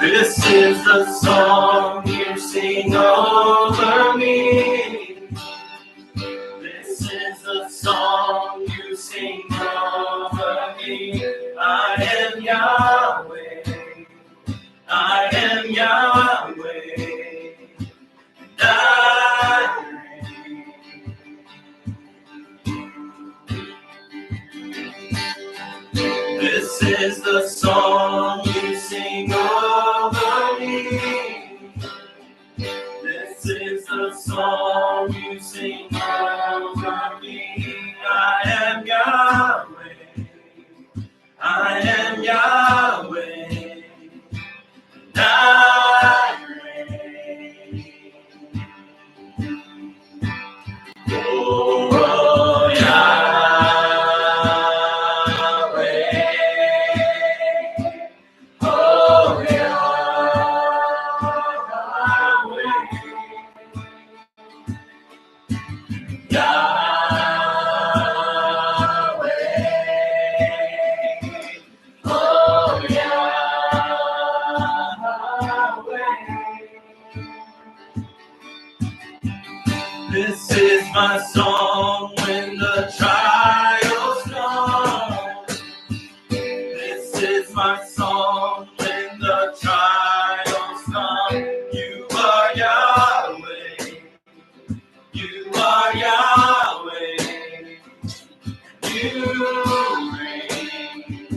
This is the song you sing over me. This is the song you sing over me. I am Yahweh. I am Yahweh. This is the song you sing over me. This is the song you sing over me. I am Yahweh. I am Yahweh. Oh, Yahweh. Oh, Yahweh. Yahweh. Oh, Yahweh. This is my song when the trials come. This is my song when the trials come. You are Yahweh. You are Yahweh. You reign.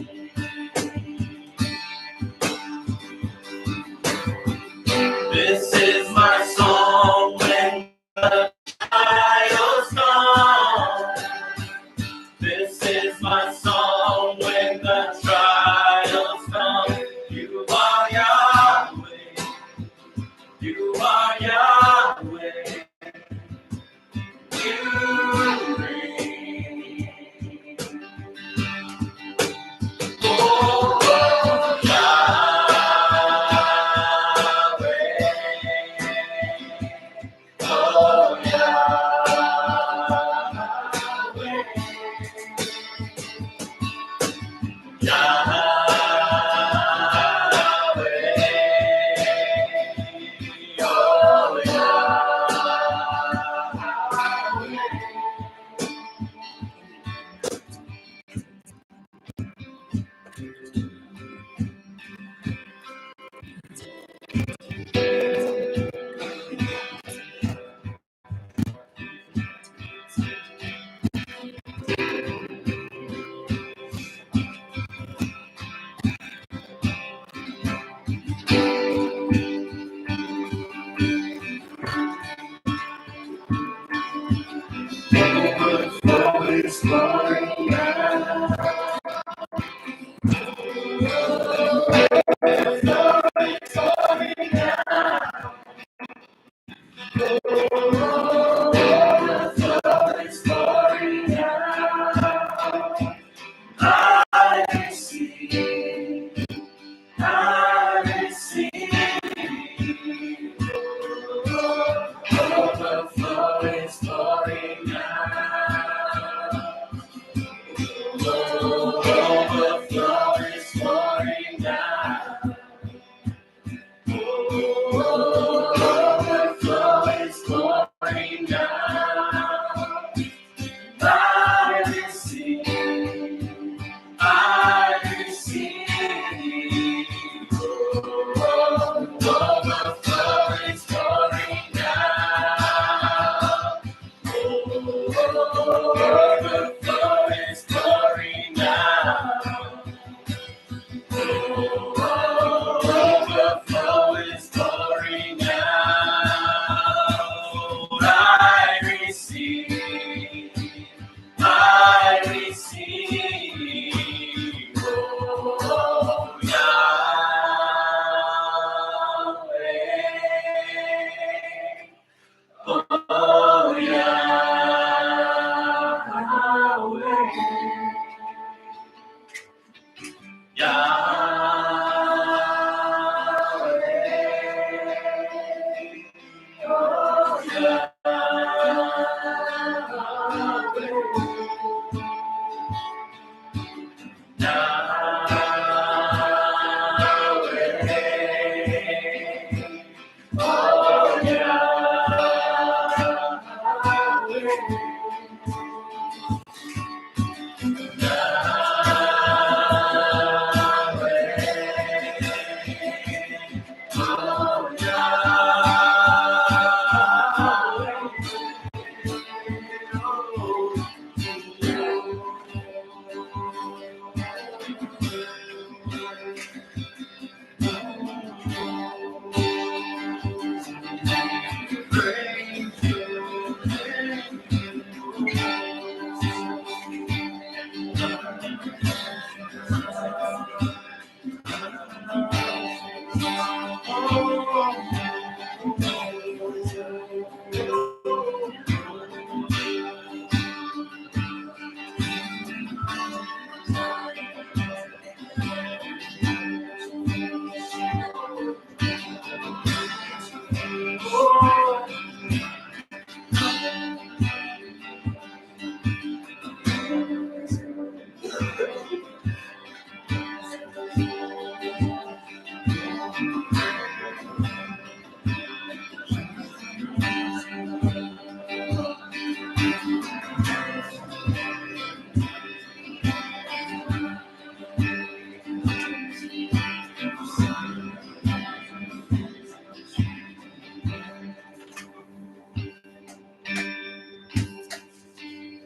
This is my song when the trials come.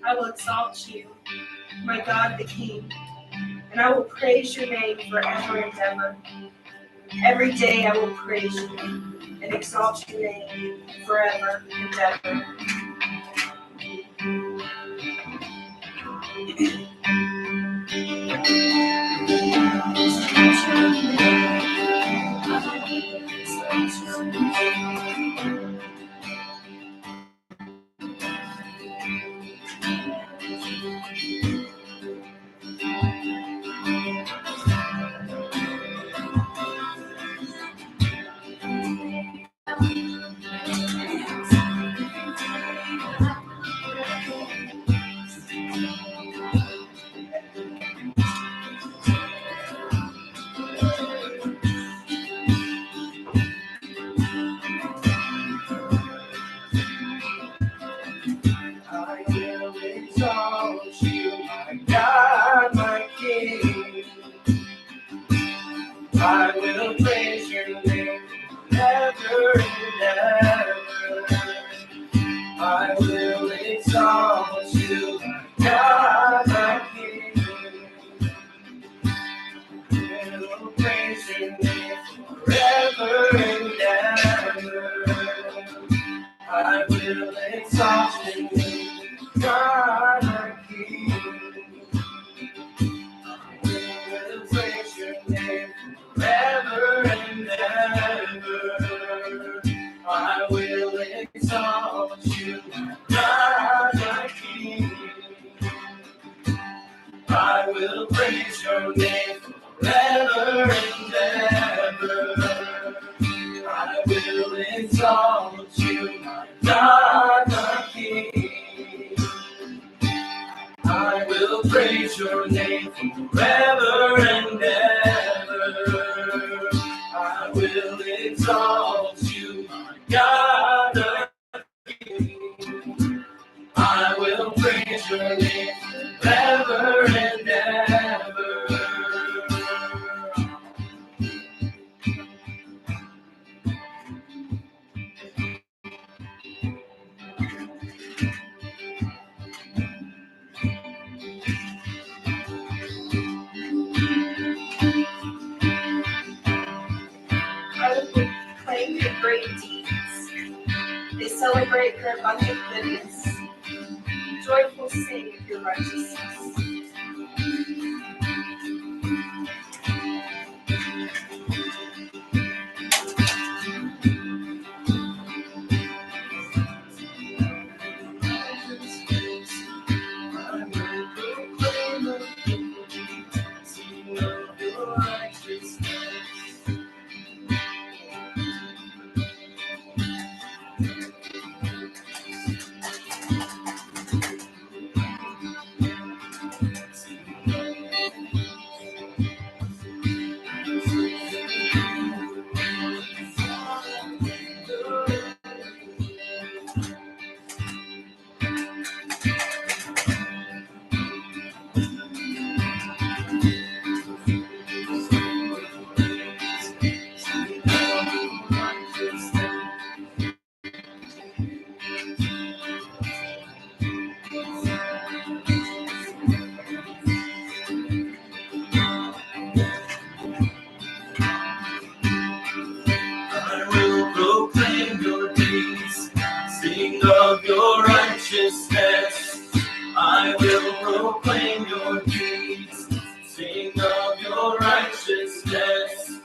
I will exalt you, my God the King, and I will praise your name forever and ever. Every day I will praise you and exalt your name forever and ever. I will exalt you, my God, my King. I will praise your name forever and ever. I will exalt you, my God, my King. I will praise your name forever and ever. I will exalt your name, God, my King. I will praise your name forever and ever. I will exalt you, God, my King. I will praise your name forever and ever. I will exalt you, my God, my King. I will praise your name forever and ever. I will exalt you, my God, my King. I will praise your name forever and ever. I will proclaim your great deeds. They celebrate your abundant goodness. Joyful sing of your righteousness. Of your righteousness, I will proclaim your deeds. Sing of your righteousness,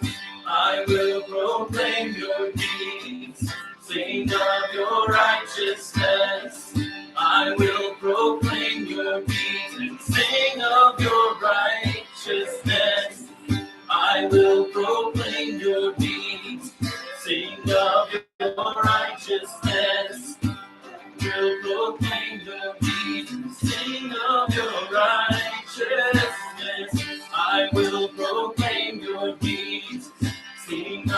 I will proclaim your deeds. Sing of your righteousness, I will proclaim your deeds. And sing of your righteousness, I will proclaim your deeds. Sing of your righteousness, will proclaim your deeds. Sing of your righteousness, I will proclaim your deeds. Sing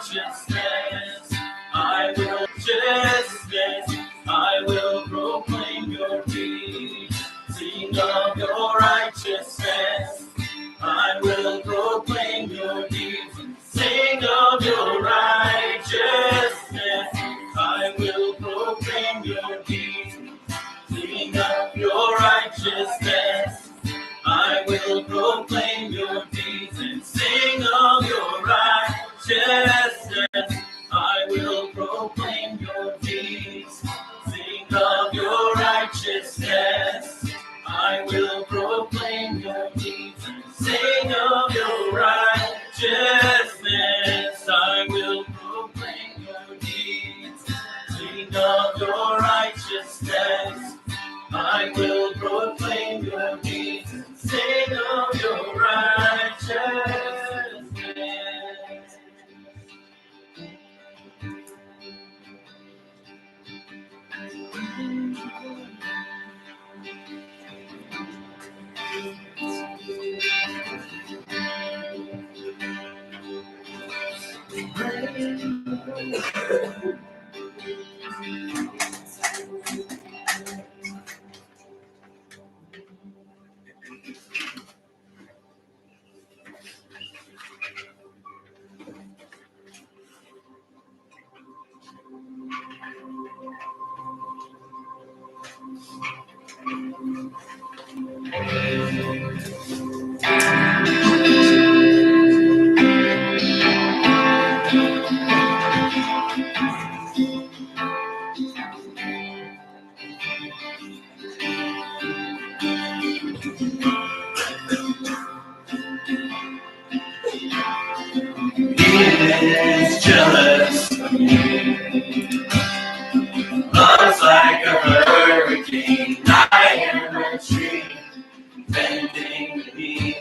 righteousness. I will justice. I will proclaim your deeds. Sing of your righteousness. I will proclaim your deeds. Sing of your righteousness. I will proclaim your deeds. Sing of your righteousness. I will proclaim your deeds and sing of your righteousness. I will proclaim your deeds. Sing of your righteousness. I will proclaim your deeds and sing of your righteousness. I will proclaim your deeds. Sing of your righteousness. I will proclaim your deeds and sing of your righteousness. Is jealous of me. Love's like a hurricane. I am a tree bending beneath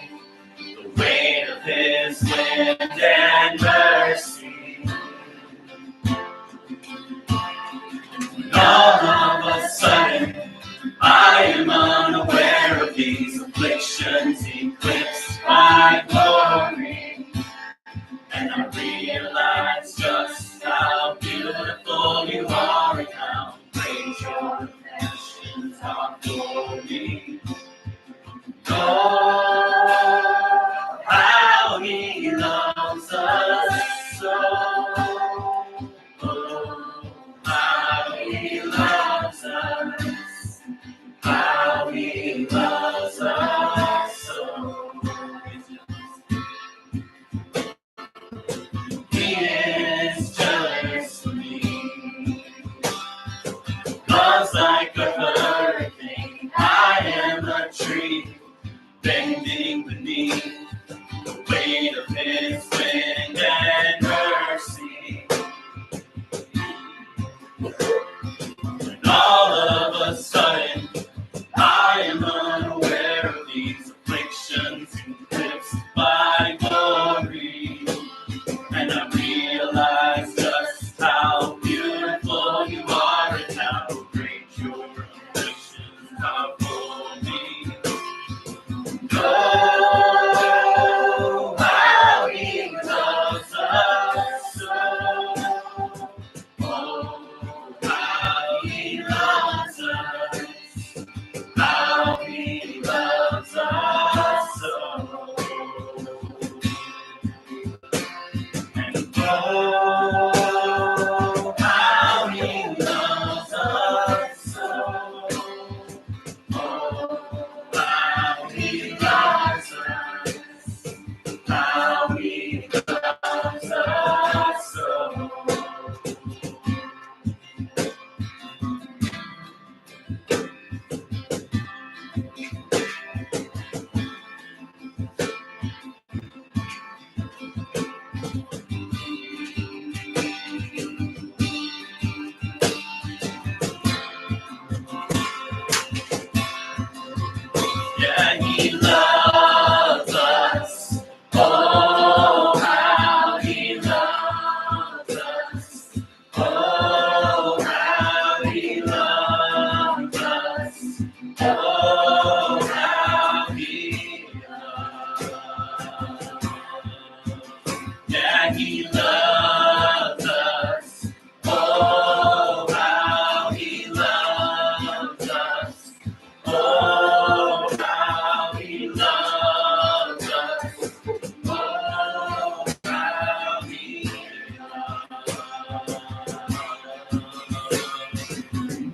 the weight of his wind and mercy. And all of a sudden, I am unaware of these afflictions eclipse my glory. And I realize just how beautiful you are and how great your affections are for me. Oh, how he loves us so. Oh, how he loves us. How he loves us so. He is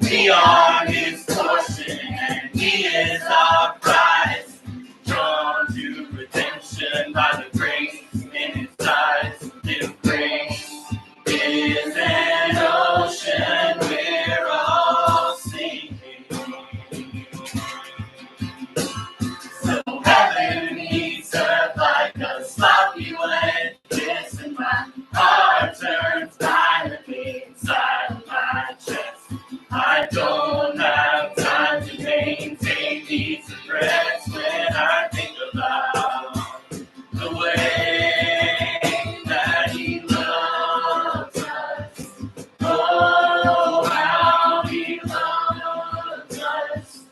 We are his portion, and he is our prize. Drawn to redemption by the grace in his eyes. His grace is an ocean we're all sinking. So heaven needs earth like a sloppy wet kiss, and my heart turns violently inside my chest. I don't have time to maintain these regrets when I think about the way that he loves us. Oh, how he loves us.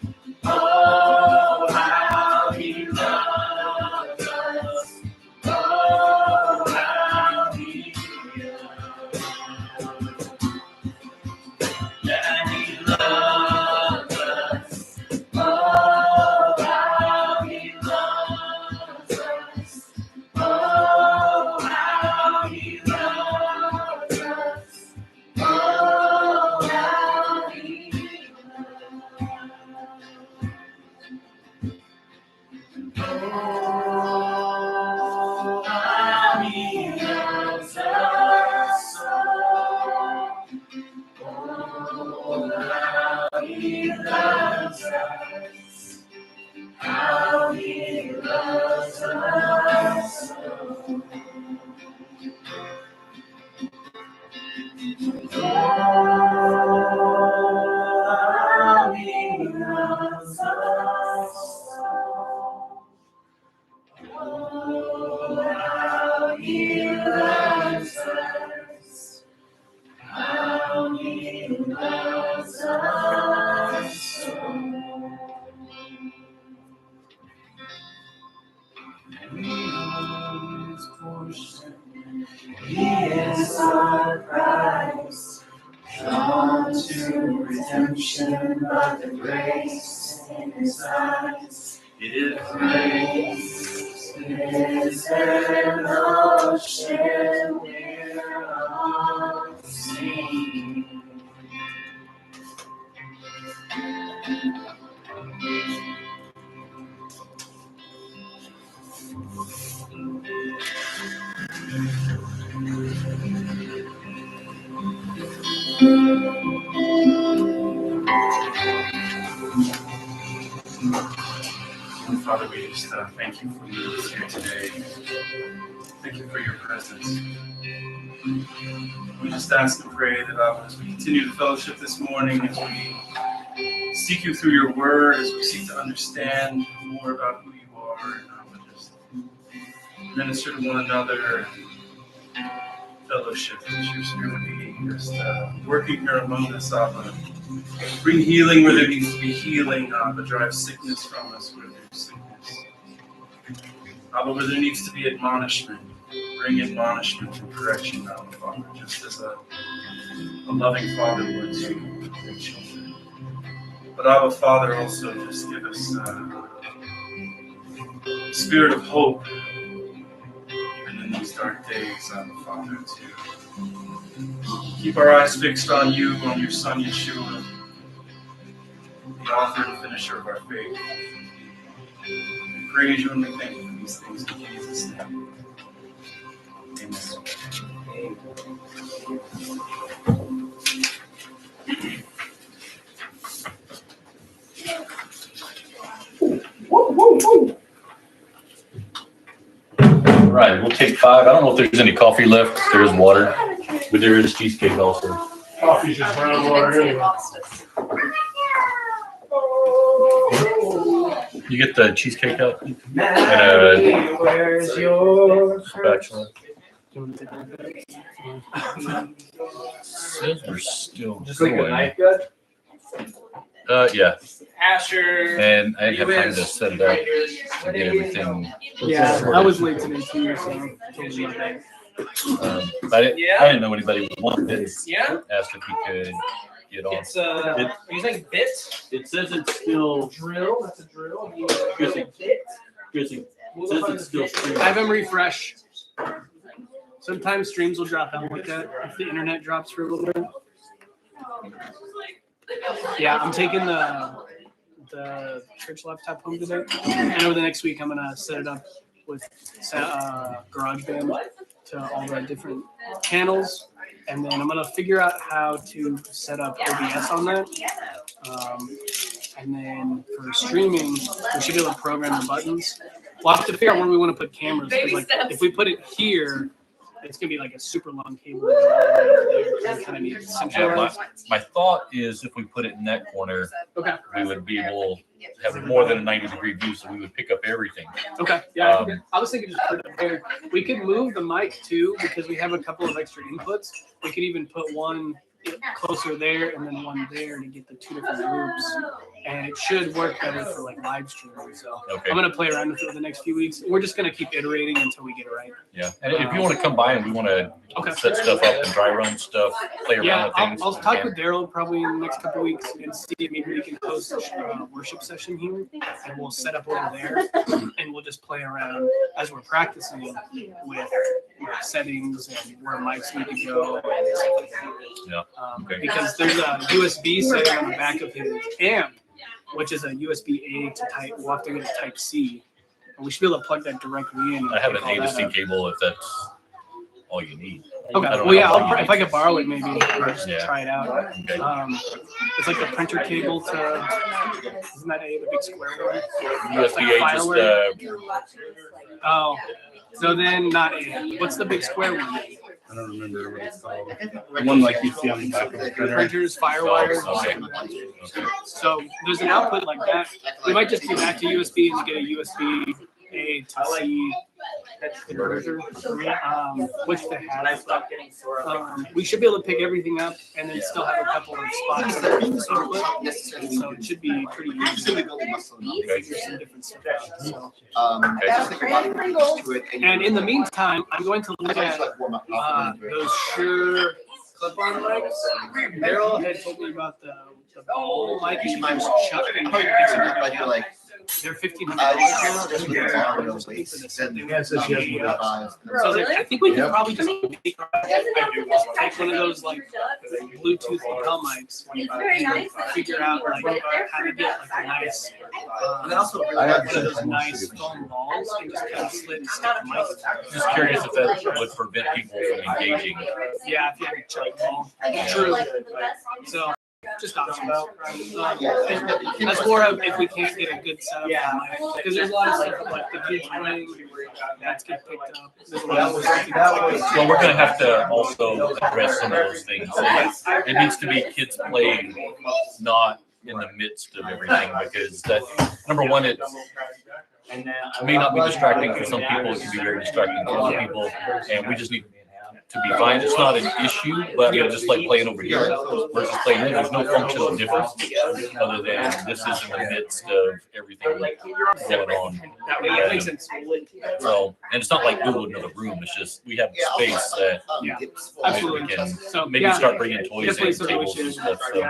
Oh, how he loves us. Oh, how he loves us. Yeah, he loves us. Oh, how he loves us. Oh, how he loves us. Oh, how he loves us. Oh, how he loves us. How he loves us. How he loves us. Oh, how he loves us. How he loves us. His portion, he is our prize. Drawn to redemption by the grace in his eyes. His grace is an ocean we're all sinking. Father, we just thank you for being here today. Thank you for your presence. We just ask and pray that as we continue the fellowship this morning, as we seek you through your word, as we seek to understand more about who you are, and just minister to one another, fellowship, that your spirit would be just working here among us, Abba. Bring healing where there needs to be healing, Abba. Drive sickness from us where there's sickness. Abba, where there needs to be admonishment, bring admonishment and correction, Abba, Father, just as a loving Father would to their children. But Abba, Father, also just give us a spirit of hope, even in these dark days, Abba, Father, to keep our eyes fixed on you, on your Son, Yeshua, the author and finisher of our faith. We praise you and we thank you for these things in Jesus' name. Amen. All right, we'll take 5. I don't know if there's any coffee left. There is water, but there is cheesecake also. Coffee's just brown water. You get the cheesecake out? Where's your Spatula. Says we're still just like a going. knife good? Yeah. Asher. And I didn't have time to set it up and get everything. Yeah, sorted. I was late today too, so totally my bad. I didn't know anybody would want this. Yeah. Asked if we could get on. It's are you saying bits? It says it's still Drill. That's a drill. Chrissy. Bit. Chrissy. It says it's still streaming. Have them refresh. Sometimes streams will drop out like that if the internet drops for a little bit. Yeah, I'm taking the church laptop home today, and over the next week I'm gonna set it up with GarageBand to all the different channels, and then I'm gonna figure out how to set up OBS on that. And then for streaming, we should be able to program the buttons. We'll have to figure out where we want to put cameras. Like, if we put it here, it's gonna be like a super long cable. Kind of need it centralized. My thought is if we put it in that corner, Okay. we would be able to have more than a 90-degree view, so we would pick up everything. Okay. Yeah. I was thinking just put it up there. We could move the mic too because we have a couple of extra inputs. We could even put one closer there and then one there to get the two different groups, and it should work better for like live streaming. So Okay. I'm gonna play around with it for the next few weeks. We're just gonna keep iterating until we get it right. Yeah. And if you want to come by and we want to Okay. set stuff up and dry run stuff, play around Yeah, with things. I'll we talk can. with Daryl probably in the next couple of weeks and see if maybe we can host a worship session here, and we'll set up over there, and we'll just play around as we're practicing with settings and where mics need to go. And stuff like that. Yeah. Okay. Because there's a USB sitting on the back of his amp, which is a USB-A to Type. We'll have to get a Type C, and we should be able to plug that directly in. I have an Pick all A to that C up. cable if that's all you need. Okay. I don't Well, know yeah. how long you If I could borrow it, maybe or just Yeah. try it out. Okay. It's like the printer cable to. Isn't that the big square one? USB-A Like just Fireware? Oh, so then not A. What's the big square one? I don't remember what it's called. The one like you see on the back of the printer. Printers, Firewire. Okay. Okay. So there's an output like that. We might just do that to USB and get a USB-A to C converter, which they have. We should be able to pick everything up and then still have a couple of spots that we can input. So it should be pretty easy to figure some different stuff out. So. And in the meantime, I'm going to look at those Shure clip-on mics. Daryl had told me about the ball mic. You should use Chuck. They're $1,500 now. That's what they're offering for this. So I was like, I think we can probably just take one of those like Bluetooth lapel mics, figure out like how to get like a nice, one of those nice foam balls and just kind of slit and stick the mic. Just curious if that would prevent people from engaging. Yeah, if you have a chuck ball. True. So just options. That's more of if we can't get a good setup. Because there's a lot of stuff like the kids playing that's get picked up. There's a lot of stuff. Well, we're going to have to also address some of those things. It needs to be kids playing, not in the midst of everything, because that, number one, it may not be distracting for some people. It can be very distracting for other people, and we just need to be fine. It's not an issue, but just like playing over here versus playing there, there's no functional difference other than this is in the midst of everything going on. That makes sense. So, and it's not like doing another room. It's just we have space that Yeah, we absolutely. can So maybe yeah, start bringing toys definitely and something we tables and should. stuff. So, I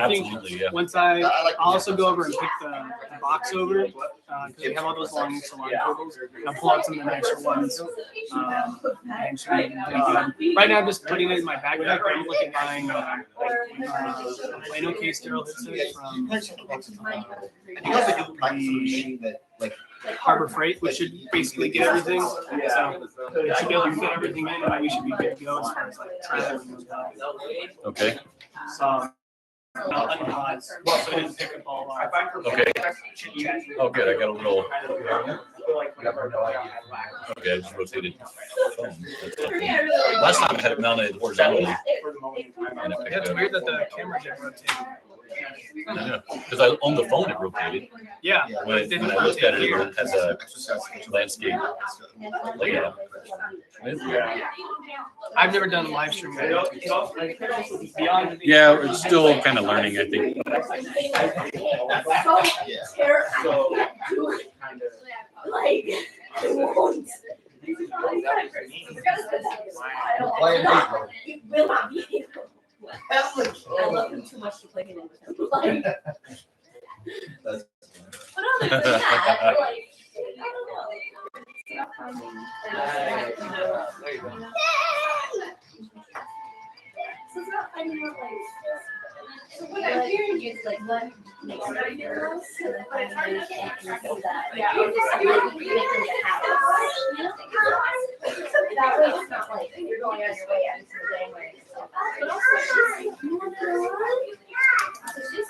think absolutely, yeah. once I'll also go over and pick the box over because we have all those long salon tables. I'll pull out some of the nicer ones. And should be pretty good. Right now, I'm just putting it in my backpack. But I'm looking at buying a Plano case Daryl headset from I think it's the Harbor Freight, which should basically get everything. So it should be able to fit everything in, and we should be good to go as far as like traveling goes. Okay. So. Not unpause, so it didn't pick up all our. Okay. Oh, good. I got a little. Okay, I just rotated. Last time I had it mounted horizontally. And it picked It's up. weird that the camera didn't rotate. Because on the phone it rotated. Yeah. When I looked at it, it has a landscape layout. I've never done live streaming. Beyond. Yeah, we're still kind of learning, I think. I love him too much to play him with him. But other than that, I don't know. It's not finding. So it's not finding out like what I'm hearing is like one makes it girls, and then finally you can do that. Yeah. You just like make it a habit. That way it's not like you're going on your way every single day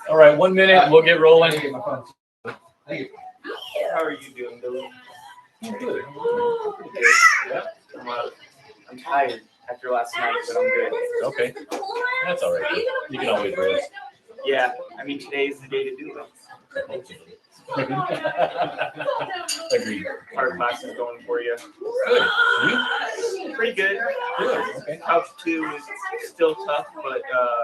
All right, 1 minute, and we'll get rolling. How are you doing, Billy? I'm good. Yeah. I'm tired after last night, but I'm good. Okay, that's all right. You can always rest. Yeah, I mean, today is the day to do it. Agreed. Hard class is going for you. Good. You? Pretty good. Good. Okay. Couch 2 is still tough, but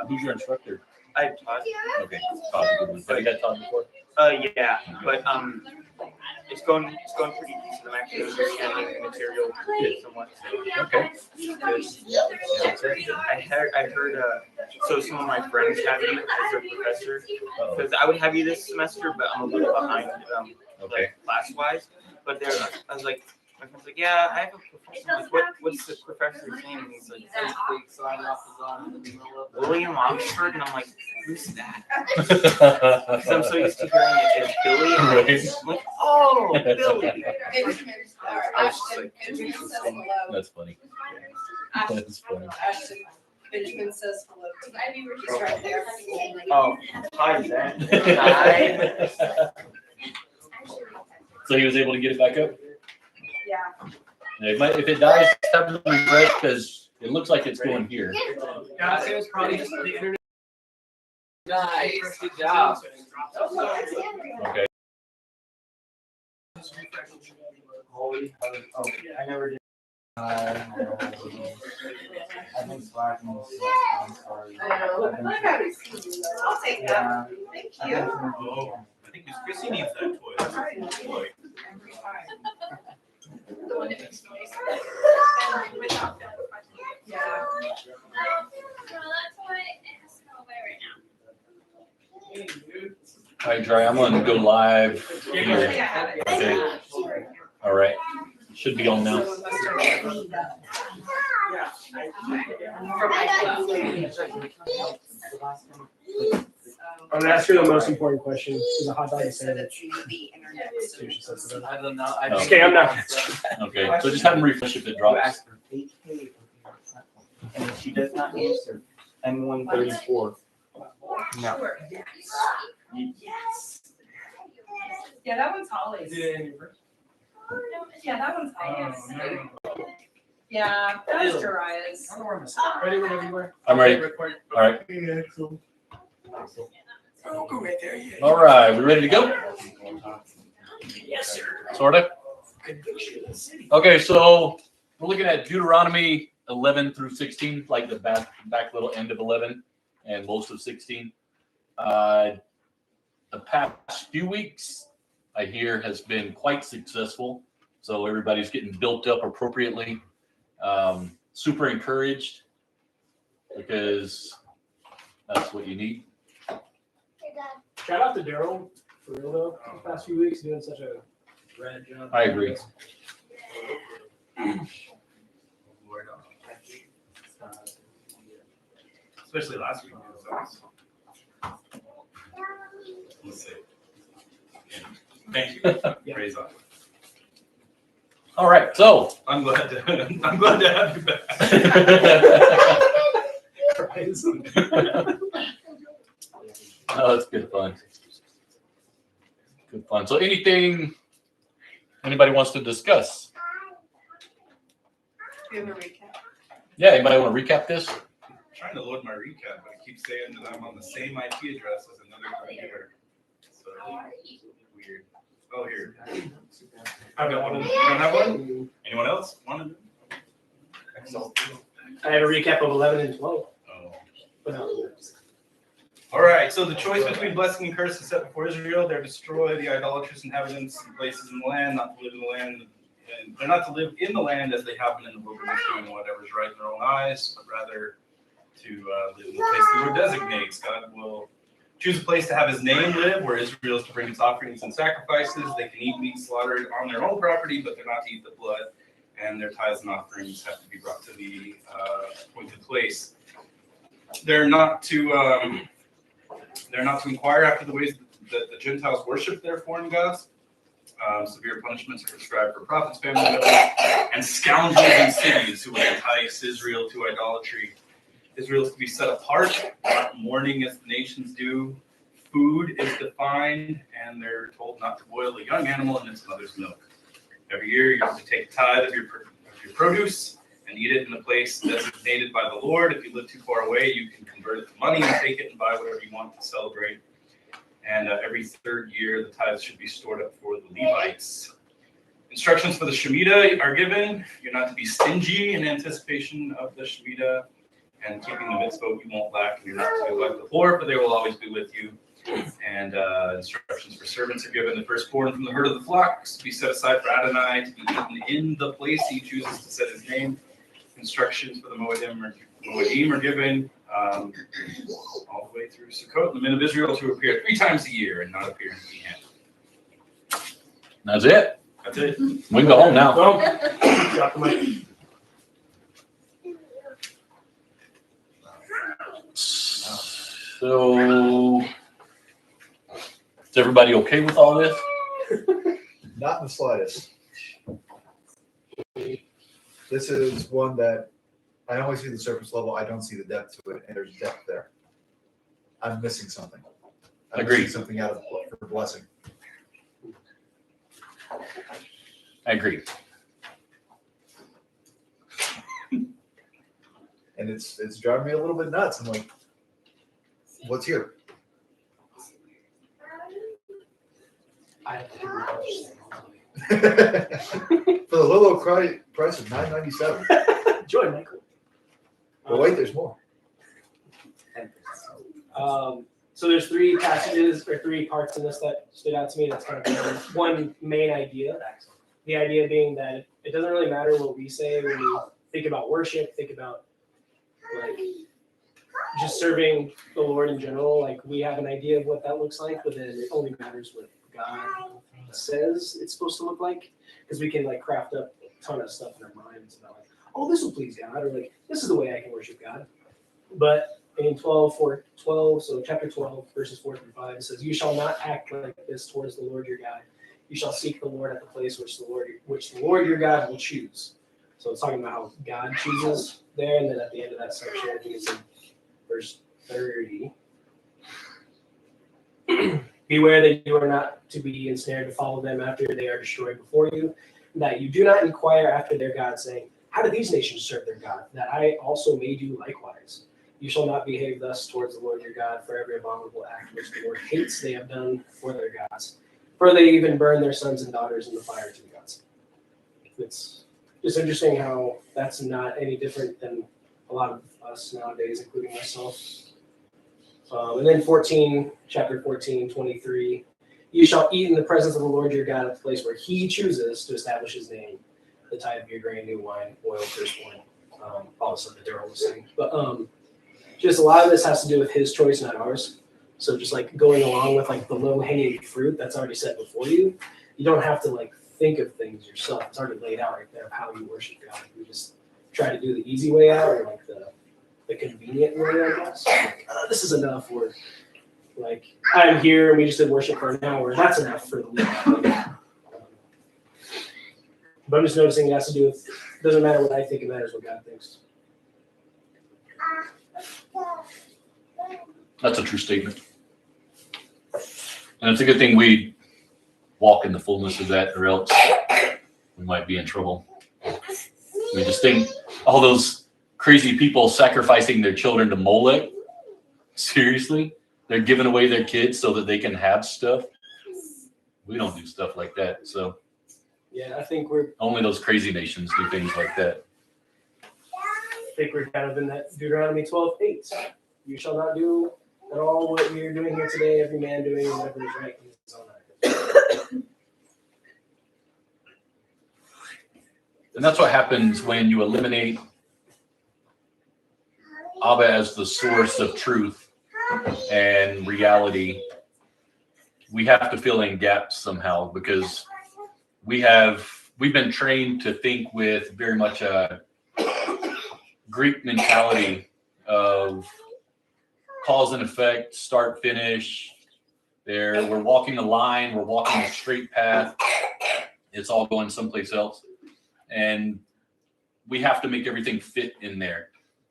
Who's your instructor? I've taught. Okay. Todd. Have you got Todd before? Yeah, but it's going pretty decent. I'm actually understanding the material somewhat. So. Okay. I heard so some of my friends have you as their professor because I would have you this semester, but I'm a little behind like class wise. But I was like, my friend's like, yeah, I have a professor. I'm like, what's the professor's name? And he's like, William Oxford, and I'm like, who's that? Because I'm so used to hearing it as Billy. And I'm like, oh, Billy. I was just like, That's funny. That's funny. Benjamin says hello. He's right there. Oh, hi, Zach. So he was able to get it back up? Yeah. If it dies, have to refresh because it looks like it's going here. Yeah, it was probably just the internet. Nice. Good job. Okay. I never did. I've been slacking. I'm sorry. I'll take that. Thank you. Oh, I think Miss Chrissy needs that toy. The one that makes noise. Yeah. All right, Dre, I'm gonna go live here. Okay. All right. Should be on now. I'm gonna ask her the most important question. Is a hot dog a sandwich? I don't know. No. Okay, I'm not. Okay, so just have them refresh if it drops. And she does not answer. M134. No. Yes. Yeah, that one's Holly's. Yeah, that one's Holly's. Yeah, that was Jariah's. Ready whenever you are. I'm ready. Record. All right. I'll go right there. Yeah. All right, we ready to go? Yes, sir. Sorta. Okay, so we're looking at Deuteronomy 11 through 16, like the back little end of 11 and most of 16. The past few weeks, I hear, has been quite successful. So everybody's getting built up appropriately. Super encouraged because that's what you need. Shout out to Daryl for real though. These past few weeks doing such a rad job. I agree. Especially last week. Let's see. Thank you. Praise God. All right, so I'm glad to have you back. oh, it's good fun. Good fun. So anything anybody wants to discuss? Do you have a recap? Yeah, anybody want to recap this? I'm trying to load my recap, but it keeps saying that I'm on the same IP address as another computer. So weird. Oh, here. I've got one. You don't have one? Anyone else? One? I have a recap of 11 and 12. Oh. But no. All right. So the choice between blessing and curse is set before Israel. They're destroy the idolatrous inhabitants and places in the land, not to live in the land. And they're not to live in the land as they have been in the wilderness, doing whatever's right in their own eyes, but rather to live in the place the Lord designates. God will choose a place to have his name live, where Israel is to bring its offerings and sacrifices. They can eat meat slaughtered on their own property, but they're not to eat the blood. And their tithes and offerings have to be brought to the appointed place. They're not to They're not to inquire after the ways that the Gentiles worship their foreign gods. Severe punishments are prescribed for prophets, family members, and scoundrels in cities who would entice Israel to idolatry. Israel is to be set apart, not mourning as the nations do. Food is defined, and they're told not to boil a young animal in its mother's milk. Every year, you have to take a tithe of your produce and eat it in a place designated by the Lord. If you live too far away, you can convert it to money and take it and buy whatever you want to celebrate. And every third year, the tithes should be stored up for the Levites. Instructions for the Shemitah are given. You're not to be stingy in anticipation of the Shemitah, and keeping the mitzvot you won't lack, and you're not to neglect the poor, for they will always be with you. And instructions for servants are given. The firstborn from the herd of the flocks to be set aside for Adonai, to be eaten in the place he chooses to set his name. Instructions for the Moedim are given all the way through Sukkot. The men of Israel to appear 3 times a year and not appear empty-handed. That's it. That's it. We can go home now. Drop the mic. So, is everybody okay with all this? Not in the slightest. This is one that I only see the surface level. I don't see the depth to it, and there's depth there. I'm missing something. I'm Agreed. missing something out of for blessing. I agree. And it's driving me a little bit nuts. I'm like, what's here? I have to do research. For the low price of $9.97. Join, Michael. But wait, there's more. So there's 3 passages or 3 parts in this that stood out to me. That's kind of one main idea. The idea being that it doesn't really matter what we say when we think about worship, think about like just serving the Lord in general. Like we have an idea of what that looks like, but then it only matters what God says it's supposed to look like, because we can like craft up a ton of stuff in our minds about like, oh, this will please God, or like this is the way I can worship God. But in 12, so chapter 12, verses 4 through 5, it says, "You shall not act like this towards the Lord your God. You shall seek the Lord at the place which the Lord your God will choose." So it's talking about how God chooses there, and then at the end of that section, I think it's in verse 30. "Beware that you are not to be ensnared to follow them after they are destroyed before you, that you do not inquire after their God, saying, how do these nations serve their God? That I also may do likewise. You shall not behave thus towards the Lord your God, for every abominable act which the Lord hates they have done for their gods. For they even burn their sons and daughters in the fire to the gods." It's just interesting how that's not any different than a lot of us nowadays, including myself. And then chapter 14, 23, "You shall eat in the presence of the Lord your God at the place where he chooses to establish his name, the tithe of your grain, new wine, oil, firstborn." All the stuff that Daryl was saying. But just a lot of this has to do with his choice, not ours. So just like going along with like the low hanging fruit that's already set before you, you don't have to like think of things yourself. It's already laid out right there of how you worship God. We just try to do the easy way out, or like the convenient way, I guess. Like, this is enough. Or like I'm here and we just did worship for an hour. That's enough for the week. But I'm just noticing it has to do with, doesn't matter what I think, it matters what God thinks. That's a true statement. And it's a good thing we walk in the fullness of that, or else we might be in trouble. We just think all those crazy people sacrificing their children to Molech. Seriously? They're giving away their kids so that they can have stuff. We don't do stuff like that. So Yeah, I think only those crazy nations do things like that. we're kind of in that Deuteronomy 12:8. "You shall not do at all what we are doing here today, every man doing whatever is right in his own eyes." And that's what happens when you eliminate Abba as the source of truth and reality. We have to fill in gaps somehow, because we've been trained to think with very much a Greek mentality of cause and effect, start, finish. We're walking a line, we're walking a straight path. It's all going someplace else. And we have to make everything fit in there.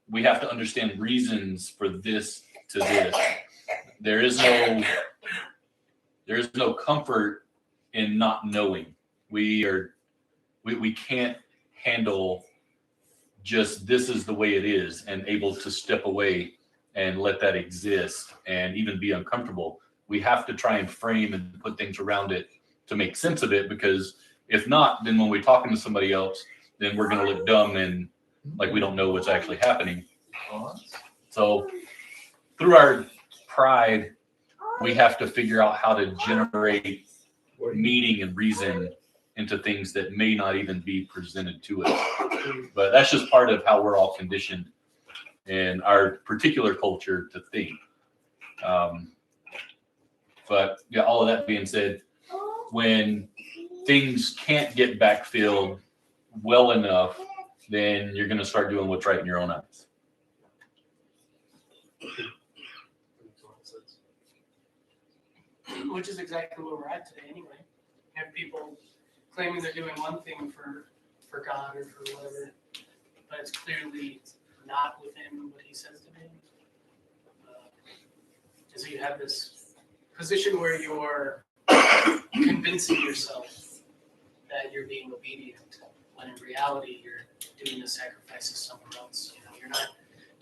We have to understand reasons for this to this. There is no comfort in not knowing. We can't handle just this is the way it is and able to step away and let that exist and even be uncomfortable. We have to try and frame and put things around it to make sense of it, because if not, then when we're talking to somebody else, then we're going to look dumb and like we don't know what's actually happening. So through our pride, we have to figure out how to generate meaning and reason into things that may not even be presented to us. But that's just part of how we're all conditioned in our particular culture to think. But yeah, all of that being said, when things can't get backfilled well enough, then you're going to start doing what's right in your own eyes. Which is exactly where we're at today anyway. You have people claiming they're doing one thing for God or for whatever, but it's clearly not within what he says to do. And so you have this position where you're convincing yourself that you're being obedient, when in reality you're doing the sacrifices somewhere else. You know, you're not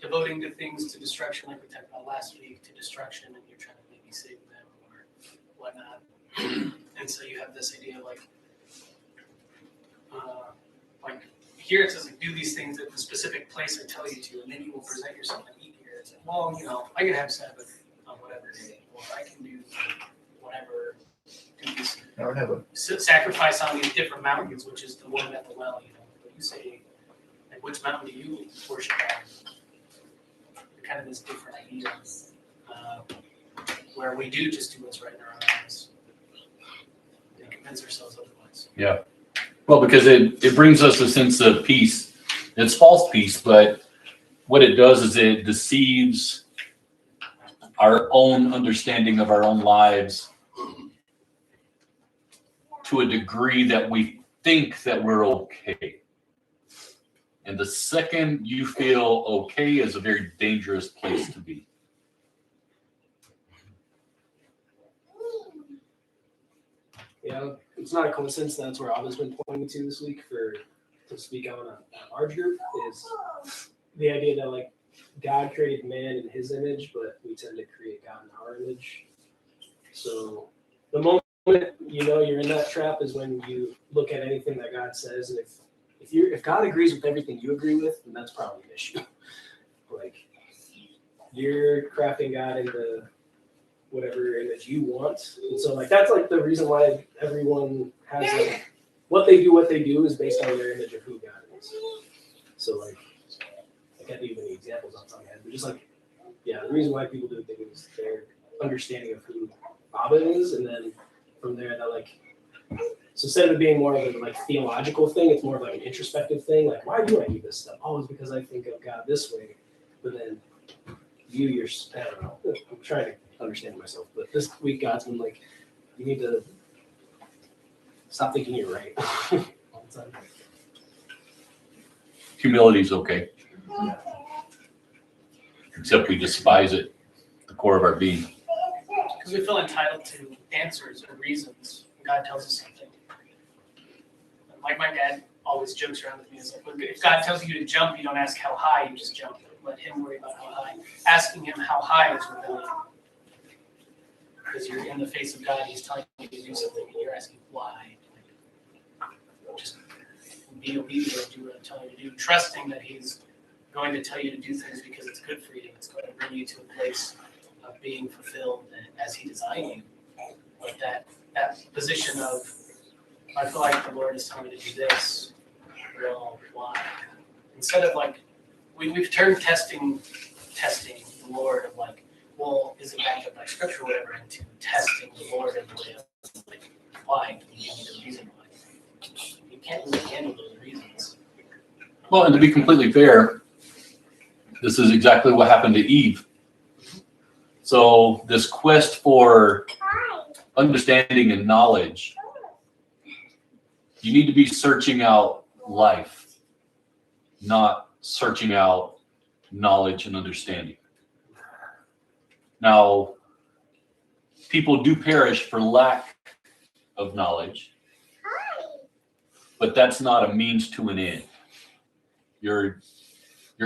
devoting to things to destruction like we talked about last week, to destruction, and you're trying to maybe save them or whatnot. And so you have this idea of like here it says like, do these things at the specific place I tell you to, and then you will present yourself and eat here. It's like, well, you know, I can have Sabbath on whatever day, or I can do whatever, do these sacrifice on these different mountains, which is the one at the well, you know. But you say, like, which mountain do you worship on? Kind of this different idea where we do just do what's right in our own eyes and convince ourselves otherwise. Yeah. Well, because it brings us a sense of peace. It's false peace, but what it does is it deceives our own understanding of our own lives to a degree that we think that we're okay. And the second you feel okay is a very dangerous place to be. Yeah, it's not a coincidence that's where Abba's been pointing to this week to speak on our group, is the idea that like God created man in his image, but we tend to create God in our image. So the moment you know you're in that trap is when you look at anything that God says, and if God agrees with everything you agree with, then that's probably an issue. Like you're crafting God into whatever image you want, and so like that's like the reason why everyone has like what they do is based on their image of who God is. So like I can't think of any examples off the top of my head, but just like the reason why people do things is their understanding of who Abba is, and then from there that like so instead of it being more of a like theological thing, it's more of like an introspective thing. Like, why do I do this stuff? Oh, it's because I think of God this way. But then you're I don't know. I'm trying to understand myself, but this week God's been like, you need to stop thinking you're right all the time. Humility is okay, except we despise it at the core of our being. Because we feel entitled to answers or reasons when God tells us something. Like my dad always jokes around with me. It's like, if God tells you to jump, you don't ask how high, you just jump. Let him worry about how high. Asking him how high is rebellion. Because you're in the face of God, he's telling you to do something, and you're asking why. Just be obedient, do what I'm telling you to do, trusting that he's going to tell you to do things because it's good for you. It's going to bring you to a place of being fulfilled as he designed you. But that position of, I feel like the Lord is telling me to do this, well, why? Instead of like, we've turned testing the Lord of like, well, is it backed up by scripture or whatever, into testing the Lord in the way of like, why? You need a reason why. You can't really handle those reasons. Well, and to be completely fair, this is exactly what happened to Eve. So this quest for understanding and knowledge, you need to be searching out life, not searching out knowledge and understanding. Now, people do perish for lack of knowledge, but that's not a means to an end. You're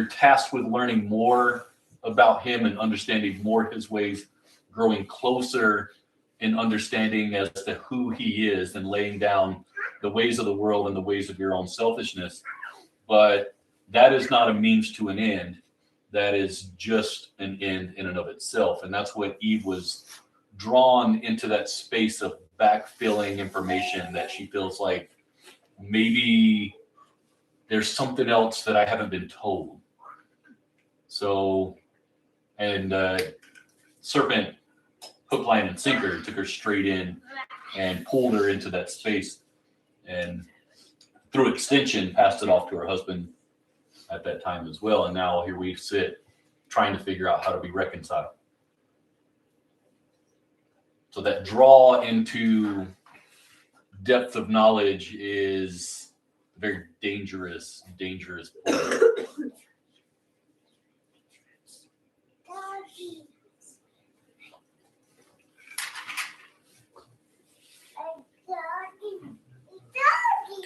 tasked with learning more about him and understanding more his ways, growing closer in understanding as to who he is and laying down the ways of the world and the ways of your own selfishness. But that is not a means to an end. That is just an end in and of itself. And that's what Eve was drawn into, that space of backfilling information that she feels like maybe there's something else that I haven't been told. So, and serpent, hook, line, and sinker took her straight in and pulled her into that space, and through extension passed it off to her husband at that time as well. And now here we sit trying to figure out how to be reconciled. So that draw into depth of knowledge is a very dangerous point.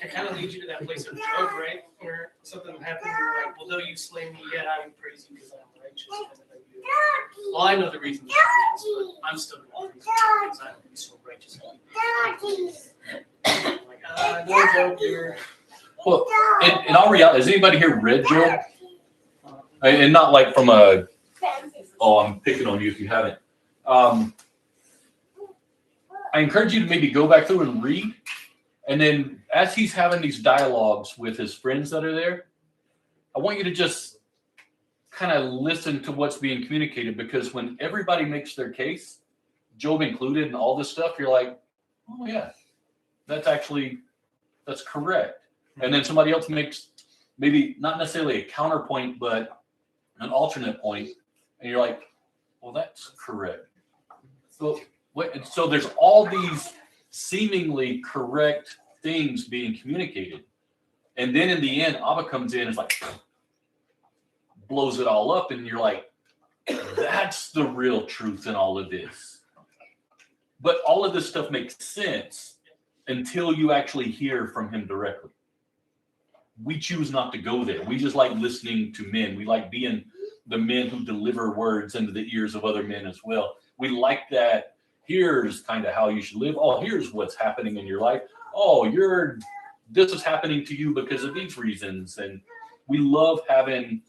It kind of leads you to that place of Job, right? Where something happened, and you're like, well, though you slay me, yet I will praise you because I'm righteous. Well, I know the reason, but I'm still going to praise you because I will be so righteous. Like, no, Job, you're... Well, in all reality, has anybody here read Job? And not like from a, oh, I'm picking on you if you haven't. I encourage you to maybe go back through and read. And then as he's having these dialogues with his friends that are there, I want you to just kind of listen to what's being communicated, because when everybody makes their case, Job included and all this stuff, you're like, oh yeah, that's correct. And then somebody else makes maybe not necessarily a counterpoint, but an alternate point, and you're like, well, that's correct. So there's all these seemingly correct things being communicated. And then in the end, Abba comes in and it's like, blows it all up. And you're like, that's the real truth in all of this. But all of this stuff makes sense until you actually hear from him directly. We choose not to go there. We just like listening to men. We like being the men who deliver words into the ears of other men as well. We like that. Here's kind of how you should live. Oh, here's what's happening in your life. Oh, this is happening to you because of these reasons. And we love having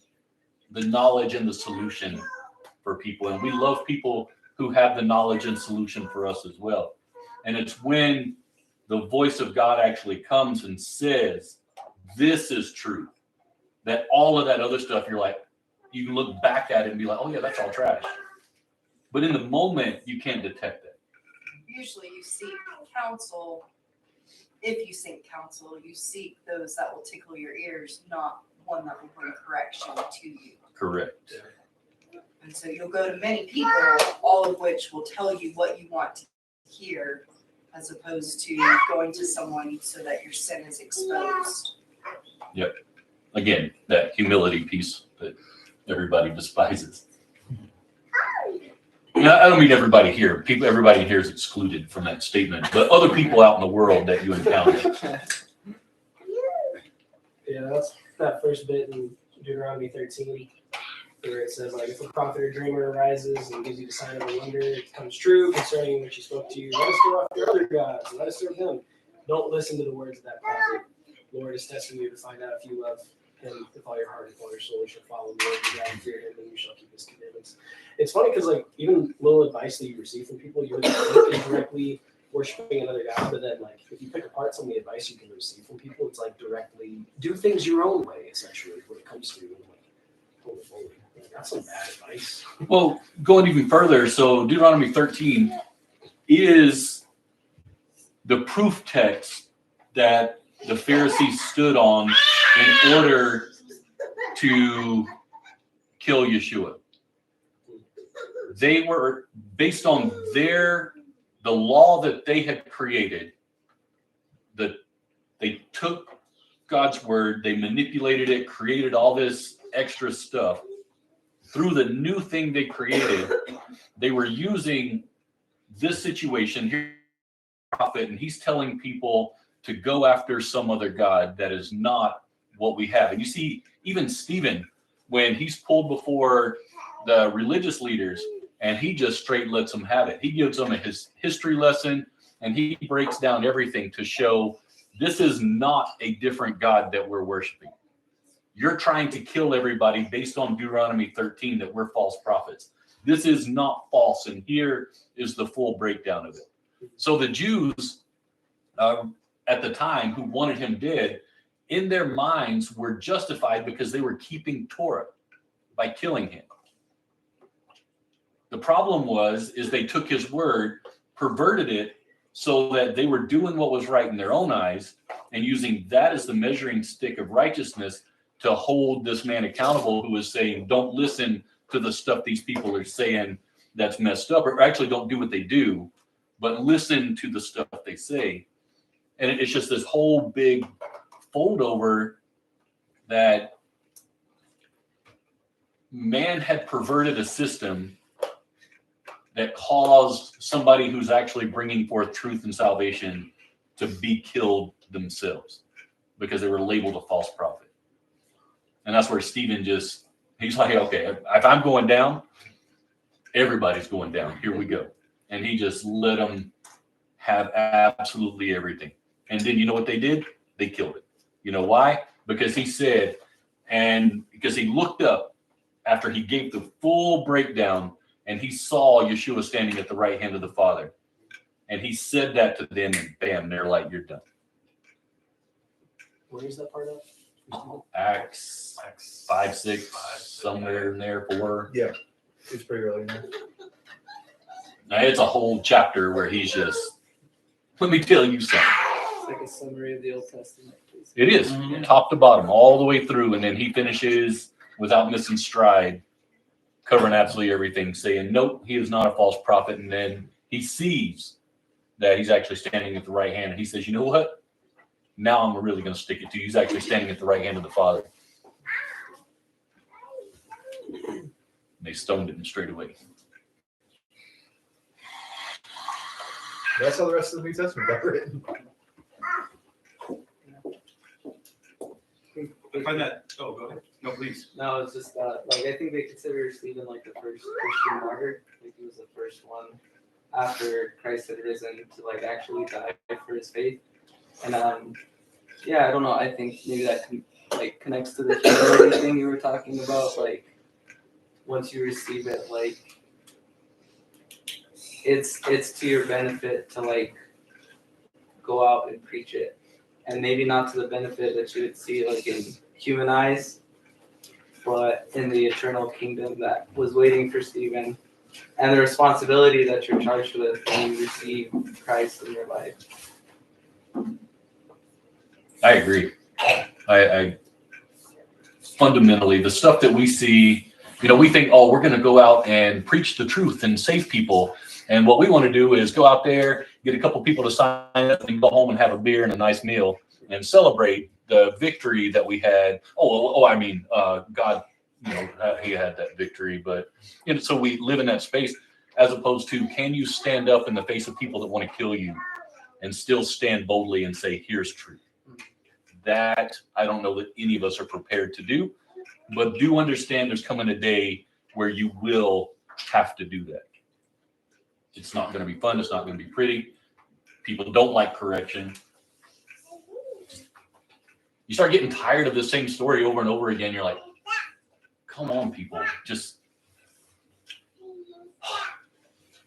the knowledge and the solution for people. And we love people who have the knowledge and solution for us as well. And it's when the voice of God actually comes and says, this is truth, that all of that other stuff, you're like, you can look back at it and be like, oh yeah, that's all trash. But in the moment, you can't detect it. Usually you seek counsel. If you seek counsel, you seek those that will tickle your ears, not one that will bring correction to you. Correct. And so you'll go to many people, all of which will tell you what you want to hear, as opposed to going to someone so that your sin is exposed. Yep. Again, that humility piece that everybody despises. Now, I don't mean everybody here. Everybody here is excluded from that statement, but other people out in the world that you encounter. Yeah, that's that first bit in Deuteronomy 13, where it says, like, if a prophet or dreamer arises and gives you the sign of a wonder, it comes true concerning what he spoke to you. Let us go after other gods, and let us serve them. Don't listen to the words of that prophet. The Lord is testing you to find out if you love him with all your heart and all your soul. You shall follow the Lord your God and fear him, and you shall keep his commandments. It's funny because, like, even little advice that you receive from people, you would think is directly worshiping another God, but then, like, if you pick apart some of the advice you can receive from people, it's like directly do things your own way, essentially, when it comes to, like, holy, that's some bad advice. Well, going even further, so Deuteronomy 13 is the proof text that the Pharisees stood on in order to kill Yeshua. They were based on the law that they had created. That they took God's word, they manipulated it, created all this extra stuff. Through the new thing they created, they were using this situation here, prophet, and he's telling people to go after some other God that is not what we have. And you see, even Stephen, when he's pulled before the religious leaders, and he just straight lets them have it. He gives them his history lesson, and he breaks down everything to show this is not a different God that we're worshiping. You're trying to kill everybody based on Deuteronomy 13 that we're false prophets. This is not false, and here is the full breakdown of it. So the Jews at the time who wanted him dead, in their minds were justified because they were keeping Torah by killing him. The problem is they took his word, perverted it so that they were doing what was right in their own eyes and using that as the measuring stick of righteousness to hold this man accountable who was saying, don't listen to the stuff these people are saying that's messed up, or actually don't do what they do, but listen to the stuff they say. And it's just this whole big fold over that man had perverted a system that caused somebody who's actually bringing forth truth and salvation to be killed themselves because they were labeled a false prophet. And that's where Stephen he's like, okay, if I'm going down, everybody's going down. Here we go. And he just let them have absolutely everything. And then you know what they did? They killed it. You know why? Because he said, and because he looked up after he gave the full breakdown and he saw Yeshua standing at the right hand of the Father. And he said that to them, and bam, they're like, you're done. Where is that part of? Acts 5, 6, somewhere in there, 4. Yeah, it's pretty early in there. Now, it's a whole chapter where he's just, let me tell you something. It's like a summary of the Old Testament. It is, top to bottom, all the way through. And then he finishes without missing stride, covering absolutely everything, saying, nope, he is not a false prophet. And then he sees that he's actually standing at the right hand. And he says, you know what? Now I'm really going to stick it to you. He's actually standing at the right hand of the Father. And they stoned him straight away. That's how the rest of the New Testament got written. I find that. Oh, go ahead. No, please. No, it's just like I think they consider Stephen like the first Christian martyr. Like he was the first one after Christ had risen to like actually die for his faith. And yeah, I don't know. I think maybe that like connects to the humility thing you were talking about. Like once you receive it, like it's to your benefit to like go out and preach it, and maybe not to the benefit that you would see like in human eyes, but in the eternal kingdom that was waiting for Stephen, and the responsibility that you're charged with when you receive Christ in your life. I agree. I fundamentally, the stuff that we see, we think, oh, we're going to go out and preach the truth and save people. And what we want to do is go out there, get a couple people to sign up and go home and have a beer and a nice meal and celebrate the victory that we had. God, he had that victory. But, so we live in that space as opposed to, can you stand up in the face of people that want to kill you and still stand boldly and say, here's truth? That I don't know that any of us are prepared to do, but do understand there's coming a day where you will have to do that. It's not going to be fun. It's not going to be pretty. People don't like correction. You start getting tired of the same story over and over again. You're like, come on, people, just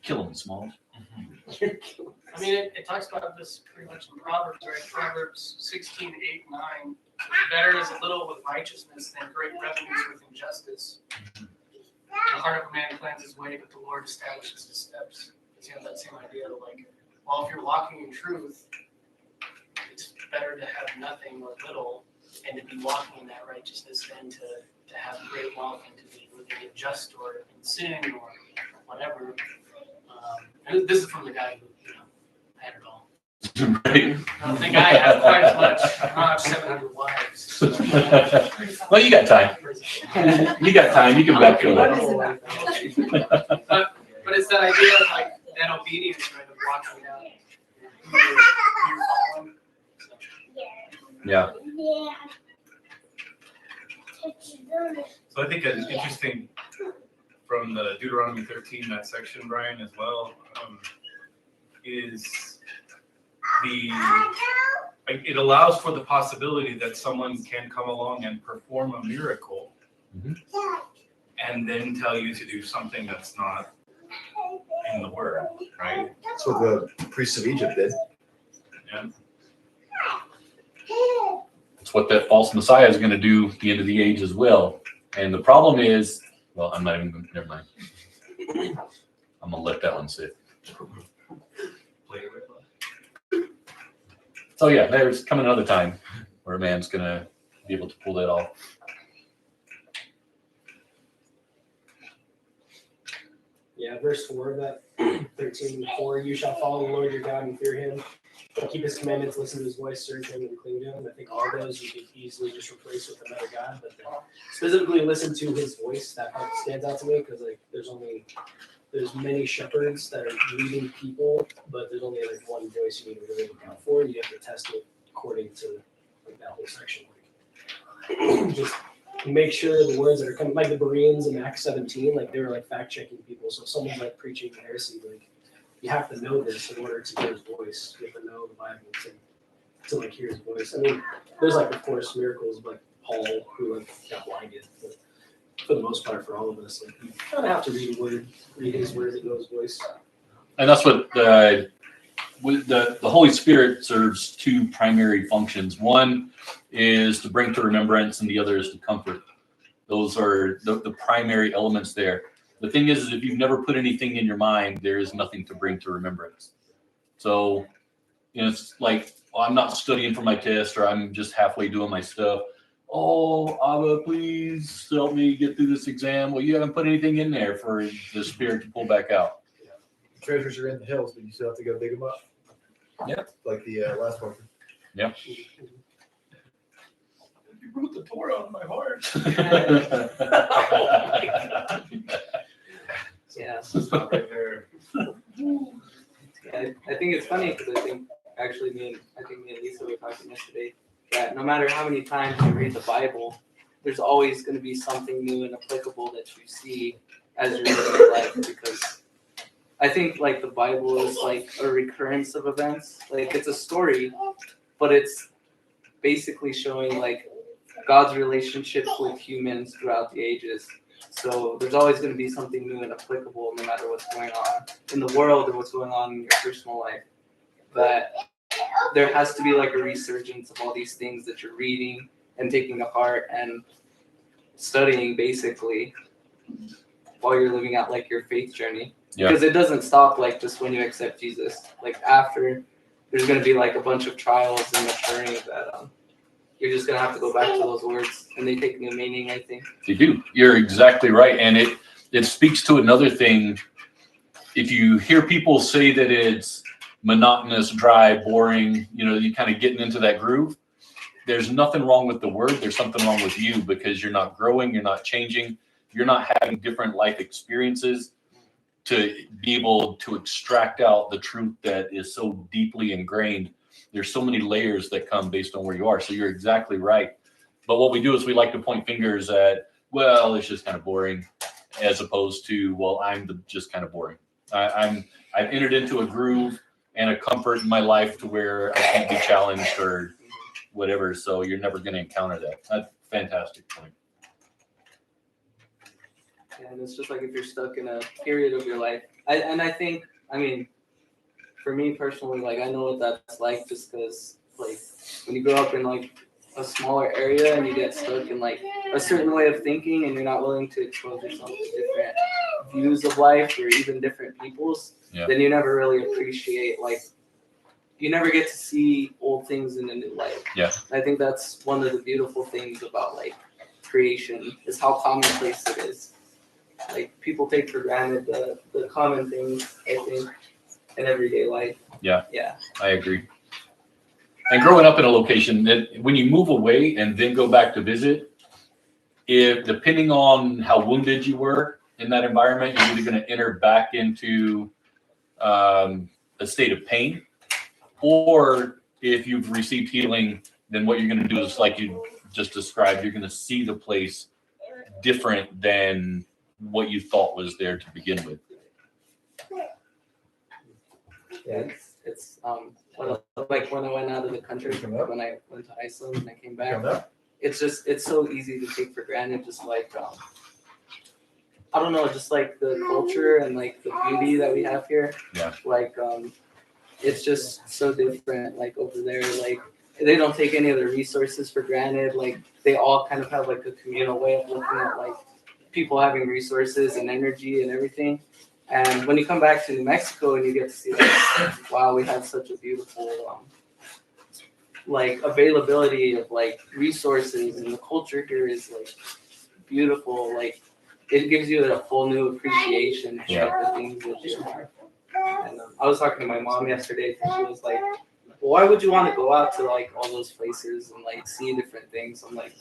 kill them, Smalls. I mean, it talks about this pretty much in Proverbs, right? Proverbs 16, 8, 9. Better is a little with righteousness than great revenues with injustice. The heart of a man plans his way, but the Lord establishes his steps. So you have that same idea of like, well, if you're walking in truth, it's better to have nothing or little and to be walking in that righteousness than to have great wealth and to be living in just or in sin or whatever. And this is from the guy who, had it all. Right. I don't think I have quite as much. I don't have 700 wives. Well, you got time. You got time. You can backfill that. But it's that idea of like that obedience, right, of watching out. Yeah. So I think an interesting from the Deuteronomy 13, that section, Brian, as well, is it allows for the possibility that someone can come along and perform a miracle and then tell you to do something that's not in the word, right? That's what the priests of Egypt did. Yeah. It's what that false Messiah is going to do at the end of the age as well. And the problem is, well, I'm not even, never mind. I'm going to let that one sit. So yeah, there's coming another time where a man's going to be able to pull that off. Yeah, verse 4 of that 13:4, you shall follow the Lord your God and fear him. Keep his commandments, listen to his voice, serve him, and cling to him. I think all those you could easily just replace with another God, but specifically listen to his voice. That part stands out to me because like there's many shepherds that are leading people, but there's only like one voice you need to really look out for, and you have to test it according to like that whole section. Like, just make sure the words that are coming, like the Bereans in Acts 17, like they were like fact checking people. So if someone's like preaching heresy, like you have to know this in order to hear his voice. You have to know the Bible to like hear his voice. I mean, there's like of course miracles like Paul who like got blinded, but for the most part, for all of us, like you kind of have to read his words and know his voice. And that's what the Holy Spirit serves two primary functions. One is to bring to remembrance, and the other is to comfort. Those are the primary elements there. The thing is if you've never put anything in your mind, there is nothing to bring to remembrance. So, it's like, well, I'm not studying for my test, or I'm just halfway doing my stuff. Oh, Abba, please help me get through this exam. Well, you haven't put anything in there for the Spirit to pull back out. Treasures are in the hills, but you still have to go dig them up. Yep. Like the last one. Yep. You wrote the Torah on my heart. Yeah. Stop right there. I think it's funny because I think me and Lisa were talking yesterday that no matter how many times you read the Bible, there's always going to be something new and applicable that you see as you're living your life. Because I think like the Bible is like a recurrence of events. Like it's a story, but it's basically showing like God's relationship with humans throughout the ages. So there's always going to be something new and applicable no matter what's going on in the world or what's going on in your personal life. But there has to be like a resurgence of all these things that you're reading and taking to heart and studying basically while you're living out like your faith journey. Yeah. Because it doesn't stop like just when you accept Jesus. Like after, there's going to be like a bunch of trials and maturing that you're just going to have to go back to those words and they take new meaning, I think. They do. You're exactly right. And it speaks to another thing. If you hear people say that it's monotonous, dry, boring, you kind of getting into that groove, there's nothing wrong with the word. There's something wrong with you because you're not growing. You're not changing. You're not having different life experiences to be able to extract out the truth that is so deeply ingrained. There's so many layers that come based on where you are. So you're exactly right. But what we do is we like to point fingers at, well, it's just kind of boring, as opposed to, well, I'm just kind of boring. I've entered into a groove and a comfort in my life to where I can't be challenged or whatever. So you're never going to encounter that. That's a fantastic point. Yeah, and it's just like if you're stuck in a period of your life. I think, for me personally, like I know what that's like just because like when you grow up in like a smaller area and you get stuck in like a certain way of thinking and you're not willing to expose yourself to different views of life or even different people's, then you never really appreciate you never get to see old things in a new light. Yeah. I think that's one of the beautiful things about like creation is how commonplace it is. like people take for granted the common things, I think, in everyday life. Yeah. Yeah. I agree. And growing up in a location that when you move away and then go back to visit, if depending on how wounded you were in that environment, you're either going to enter back into a state of pain, or if you've received healing, then what you're going to do is like you just described, you're going to see the place different than what you thought was there to begin with. Yeah, it's like when I went out of the country, when I went to Iceland and I came back, it's so easy to take for granted, just like I don't know, just like the culture and like the beauty that we have here. Yeah. Like it's just so different. Like over there, like they don't take any of the resources for granted. Like they all kind of have like a communal way of looking at like people having resources and energy and everything. And when you come back to New Mexico and you get to see like, wow, we have such a beautiful like availability of like resources, and the culture here is like beautiful. Like it gives you a whole new appreciation for the things that you have. And I was talking to my mom yesterday, and she was like, well, why would you want to go out to like all those places and like see different things? I'm like,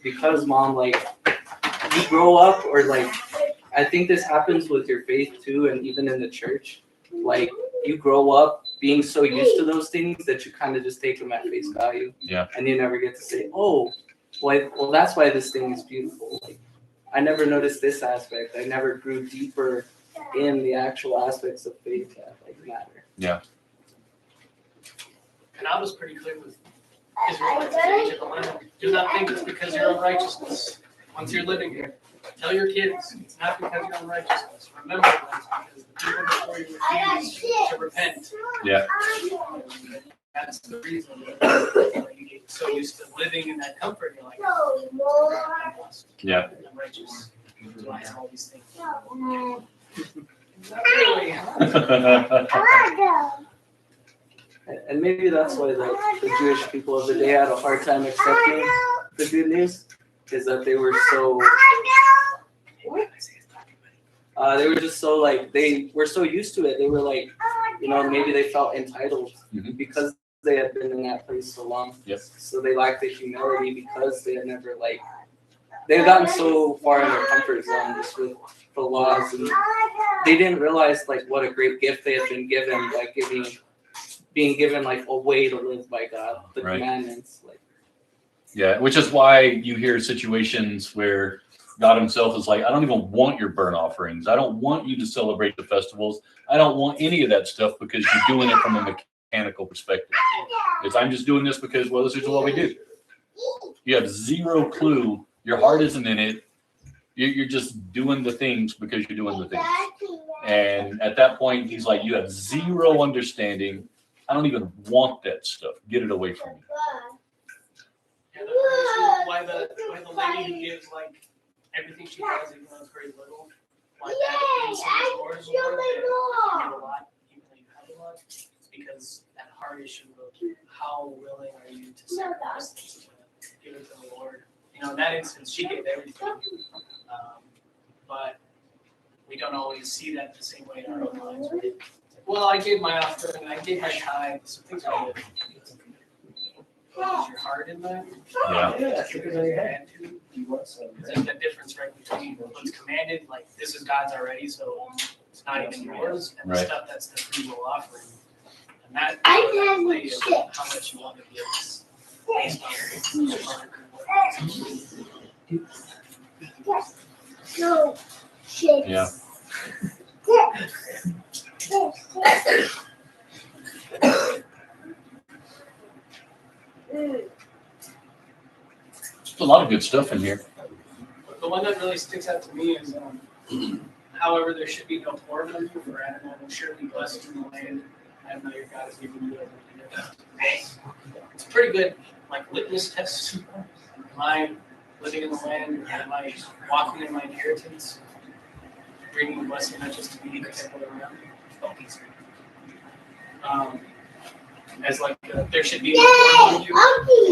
because Mom, like you grow up, or like I think this happens with your faith too, and even in the church, like you grow up being so used to those things that you kind of just take them at face value. Yeah. And you never get to say, oh, well, that's why this thing is beautiful. Like I never noticed this aspect. I never grew deeper in the actual aspects of faith that like matter. Yeah. And I was pretty clear with Israelites at the age of the land. Do not think it's because you're unrighteousness. Once you're living here, tell your kids it's not because you're unrighteousness. Remember that because the people before you refused to repent. Yeah. That's the reason that you get so used to living in that comfort. You're like, I'm lost. Yeah. I'm righteous. Do I have all these things? Not really. And maybe that's why the Jewish people of the day had a hard time accepting the good news, is that they were so. They were just so like they were so used to it. They were like, maybe they felt entitled because they had been in that place so long. Yes. So they lacked the humility because they had never they had gotten so far in their comfort zone just with the laws, and they didn't realize like what a great gift they had been given by being given like a way to live by God, the commandments. Like. Yeah, which is why you hear situations where God himself is like, I don't even want your burnt offerings. I don't want you to celebrate the festivals. I don't want any of that stuff because you're doing it from a mechanical perspective. It's, I'm just doing this because, well, this is what we do. You have zero clue. Your heart isn't in it. You're just doing the things because you're doing the things. And at that point, he's like, you have zero understanding. I don't even want that stuff. Get it away from me. Yeah, the why the lady who gives like everything she has, even though it's very little, like that means so much more to the Lord, that you give a lot, even though you have a lot, it's because that heart issue of how willing are you to sacrifice things to give it to the Lord. In that instance, she gave everything, but we don't always see that the same way in our own lives. Right? Well, I gave my offering, I gave my tithe, so things are good. Is your heart in that? Yeah. Because I had to. There's that difference right between what's commanded, like this is God's already, so it's not even yours, and the stuff that's the free will offering. And that is how much you want to give us based on your heart. Yeah. There's a lot of good stuff in here. The one that really sticks out to me is, however, there should be no poor among you, for Adonai will surely bless you in the land. Adonai your God has given you everything. It's a pretty good, like, litmus test. Am I living in the land? Am I walking in my inheritance? Bringing blessing not just to me, but to everyone around me. As like there should be no poor among you.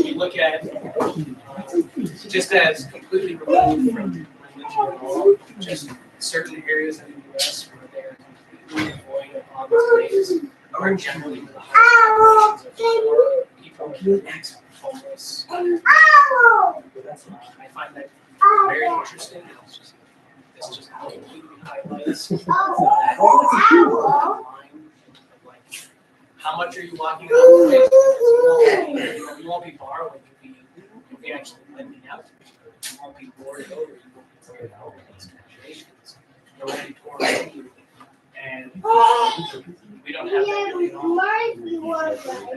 If you look at it, just as completely removed from religion, just certain areas in the U.S. where they're completely devoid of obvious ways are generally the highest populations of poor people, homeless. I find that very interesting. It's just completely highlights that line of like, how much are you walking out of the place? You won't be borrowing, you'll be actually lending out to people. You won't be boarded over, you won't be boarded over in these situations. There won't be poor people. And we don't have that really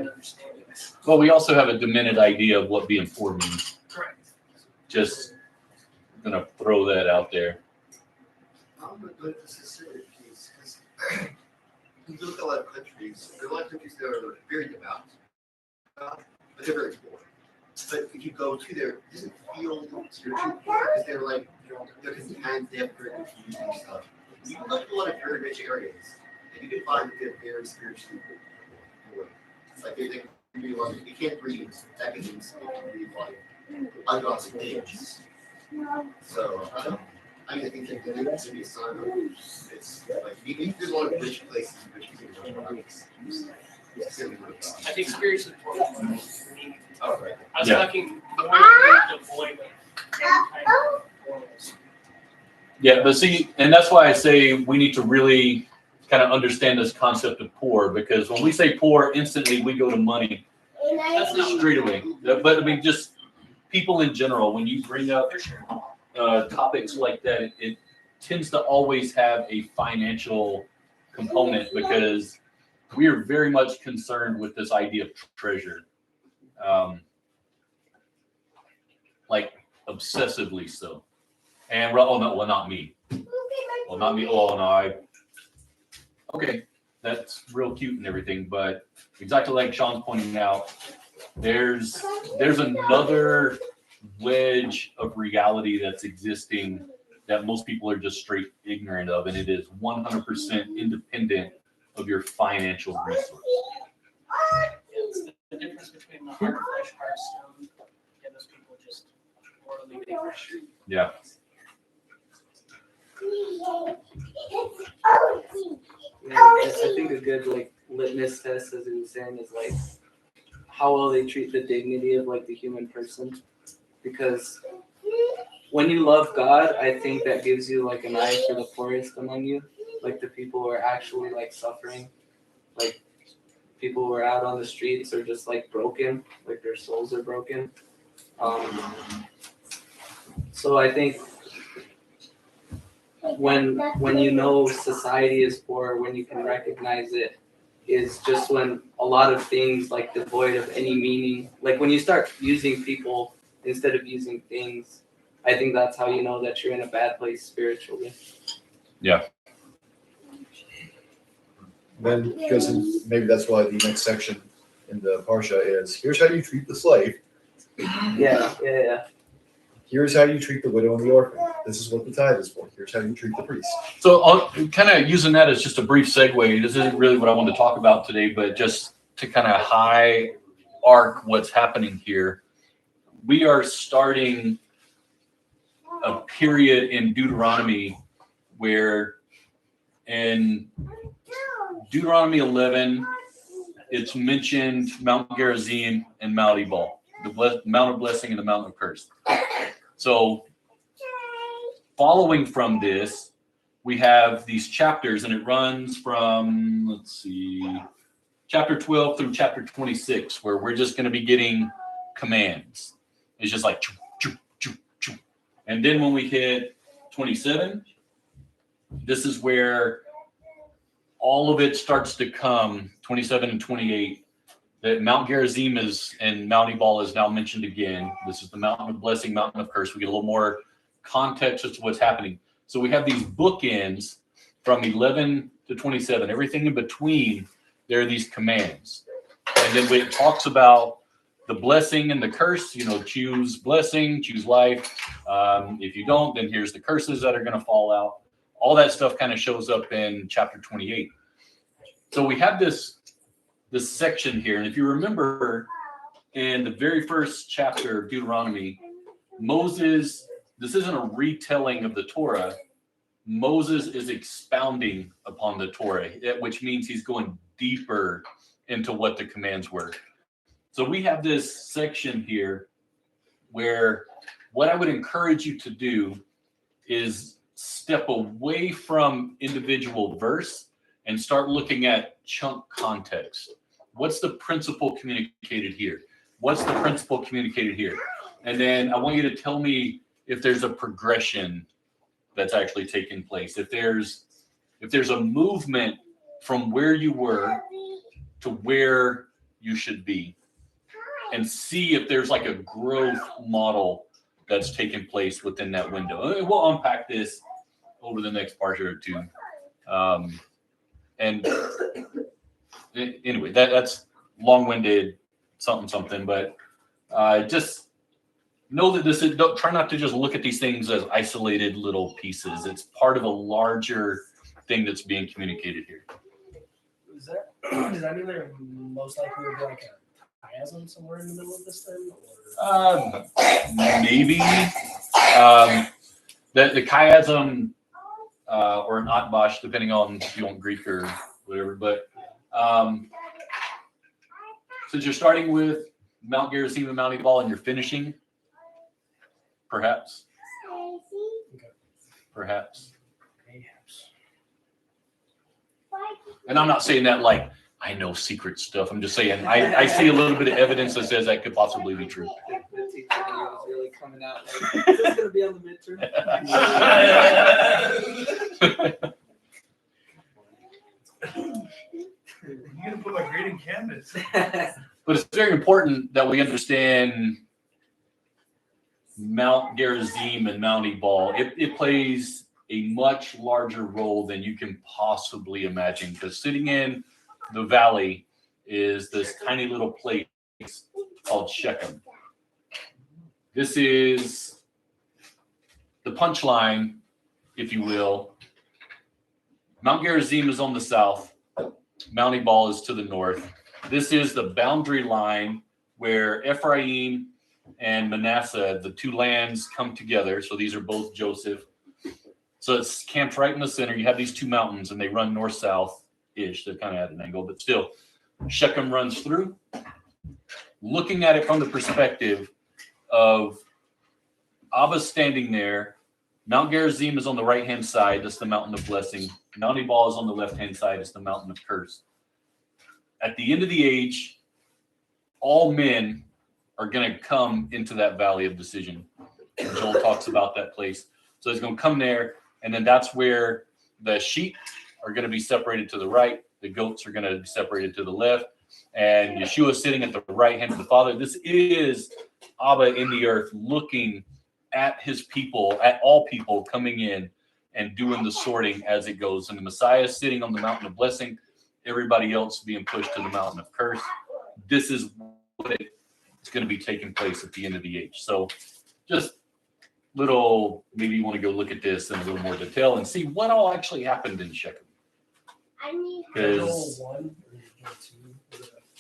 understanding. Well, we also have a demented idea of what being poor means. Correct. Just gonna throw that out there. I'm gonna go to the specific piece because you look at a lot of countries. There are a lot of countries that are very devout, but they're very poor. But if you go to there, it doesn't feel spiritual because they're like they're content, they have very good views and stuff. You can look at a lot of very rich areas, and you can find that they're very spiritually poor. It's like they really love it. You can't breathe decadence. You can breathe like ungodly things. So I think that there needs to be a sign of it's like there's a lot of rich places in which people don't I think spiritually poor. Oh, right. I was Yeah. talking more than devoid of any kind of morals. Yeah, but see, and that's why I say we need to really kind of understand this concept of poor, because when we say poor, instantly we go to money. That's not straight away. But I mean, just people in general, when you bring up topics like that, it tends to always have a financial component because we are very much concerned with this idea of treasure. Like obsessively so. And oh no, well not me. Well, not me. Oh no, okay, that's real cute and everything, but exactly like Sean's pointing out, there's another wedge of reality that's existing that most people are just straight ignorant of, and it is 100% independent of your financial resources. It's the difference between the hard flesh, hard stone, and those people just morally dangerous. Yeah. Yeah, I think a good like litmus test, as he was saying, is like how well they treat the dignity of like the human person. Because when you love God, I think that gives you like an eye for the poorest among you, like the people who are actually like suffering, like people who are out on the streets are just like broken, like their souls are broken. So I think when you know society is poor, when you can recognize it, is just when a lot of things like devoid of any meaning, like when you start using people instead of using things, I think that's how you know that you're in a bad place spiritually. Yeah. Then goes in, maybe that's why the next section in the Parsha is, here's how you treat the slave. Yeah. Here's how you treat the widow and the orphan. This is what the tithe is for. Here's how you treat the priest. So kind of using that as just a brief segue, this isn't really what I want to talk about today, but just to kind of high arc what's happening here. We are starting a period in Deuteronomy where in Deuteronomy 11, it's mentioned Mount Gerizim and Mount Ebal, the Mount of Blessing and the Mount of Curse. So following from this, we have these chapters, and it runs from, let's see, chapter 12 through chapter 26, where we're just going to be getting commands. It's just like, choo, choo, choo, choo. And then when we hit 27, this is where all of it starts to come, 27 and 28. That Mount Gerizim is and Mount Ebal is now mentioned again. This is the Mountain of Blessing, Mountain of Curse. We get a little more context as to what's happening. So we have these bookends from 11 to 27. Everything in between, there are these commands. And then when it talks about the blessing and the curse, choose blessing, choose life. If you don't, then here's the curses that are going to fall out. All that stuff kind of shows up in chapter 28. So we have this section here. And if you remember in the very first chapter of Deuteronomy, Moses, this isn't a retelling of the Torah. Moses is expounding upon the Torah, which means he's going deeper into what the commands were. So we have this section here where what I would encourage you to do is step away from individual verse and start looking at chunk context. What's the principle communicated here? What's the principle communicated here? And then I want you to tell me if there's a progression that's actually taking place. If there's a movement from where you were to where you should be, and see if there's like a growth model that's taking place within that window. And we'll unpack this over the next part or two. And anyway, that's long-winded something, but just know that this is, try not to just look at these things as isolated little pieces. It's part of a larger thing that's being communicated here. Does that mean there most likely would be like a chiasm somewhere in the middle of this thing? Maybe. The chiasm or an atbash, depending on if you want Greek or whatever. But since you're starting with Mount Gerizim and Mount Ebal and you're finishing, perhaps. And I'm not saying that like I know secret stuff. I'm just saying I see a little bit of evidence that says that could possibly be true. Was really coming out like, is this gonna be on the midterm? You're gonna put my grading canvas. But it's very important that we understand Mount Gerizim and Mount Ebal. It plays a much larger role than you can possibly imagine, because sitting in the valley is this tiny little place called Shechem. This is the punchline, if you will. Mount Gerizim is on the south. Mount Ebal is to the north. This is the boundary line where Ephraim and Manasseh, the two lands, come together. So these are both Joseph. So it's camped right in the center. You have these two mountains, and they run north-south-ish. They're kind of at an angle, but still, Shechem runs through. Looking at it from the perspective of Abba standing there, Mount Gerizim is on the right-hand side. That's the mountain of blessing. Mount Ebal is on the left-hand side. It's the mountain of curse. At the end of the age, all men are going to come into that valley of decision. Joel talks about that place. So he's going to come there, and then that's where the sheep are going to be separated to the right. The goats are going to be separated to the left. And Yeshua is sitting at the right hand of the Father. This is Abba in the earth looking at his people, at all people coming in and doing the sorting as it goes. And the Messiah is sitting on the mountain of blessing, everybody else being pushed to the mountain of curse. This is what is going to be taking place at the end of the age. So just little, maybe you want to go look at this in a little more detail and see what all actually happened in Shechem. Because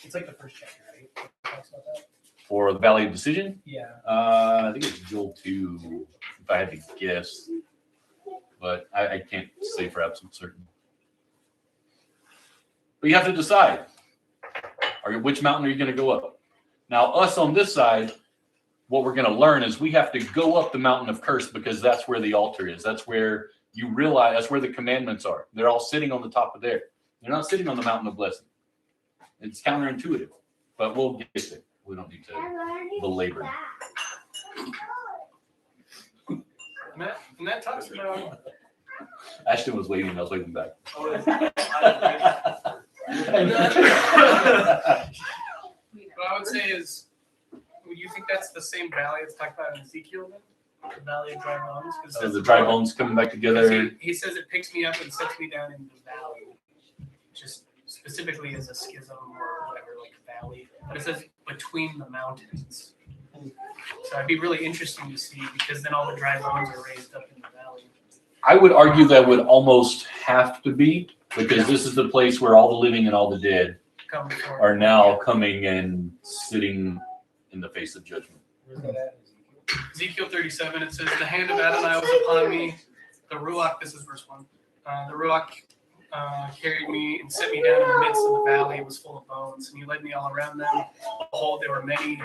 it's like the first chapter, right? It talks about that. For the Valley of Decision, Yeah. I think it's Joel 2, if I had to guess, but I can't say for absolute certain. But you have to decide, which mountain are you going to go up? Now, us on this side, what we're going to learn is we have to go up the mountain of curse, because that's where the altar is. That's where you realize, that's where the commandments are. They're all sitting on the top of there. They're not sitting on the mountain of blessing. It's counterintuitive, but we'll get there. We don't need to belabor. And that talks about. Ashton was waiting. I was waiting back. What I would say is, would you think that's the same valley it's talked about in Ezekiel then? The Valley of Dry Bones? So the dry bones coming back together. He says it picks me up and sets me down in the valley. Just specifically as a schism or whatever, like valley. But it says between the mountains. So it'd be really interesting to see, because then all the dry bones are raised up in the valley. I would argue that would almost have to be, because this is the place where all the living and all the dead are now coming and sitting in the face of judgment. Ezekiel 37, it says, "The hand of Adonai was upon me, the Ruach, this is verse 1. The Ruach carried me and set me down in the midst of the valley. It was full of bones, and he led me all around them. Behold, there were many,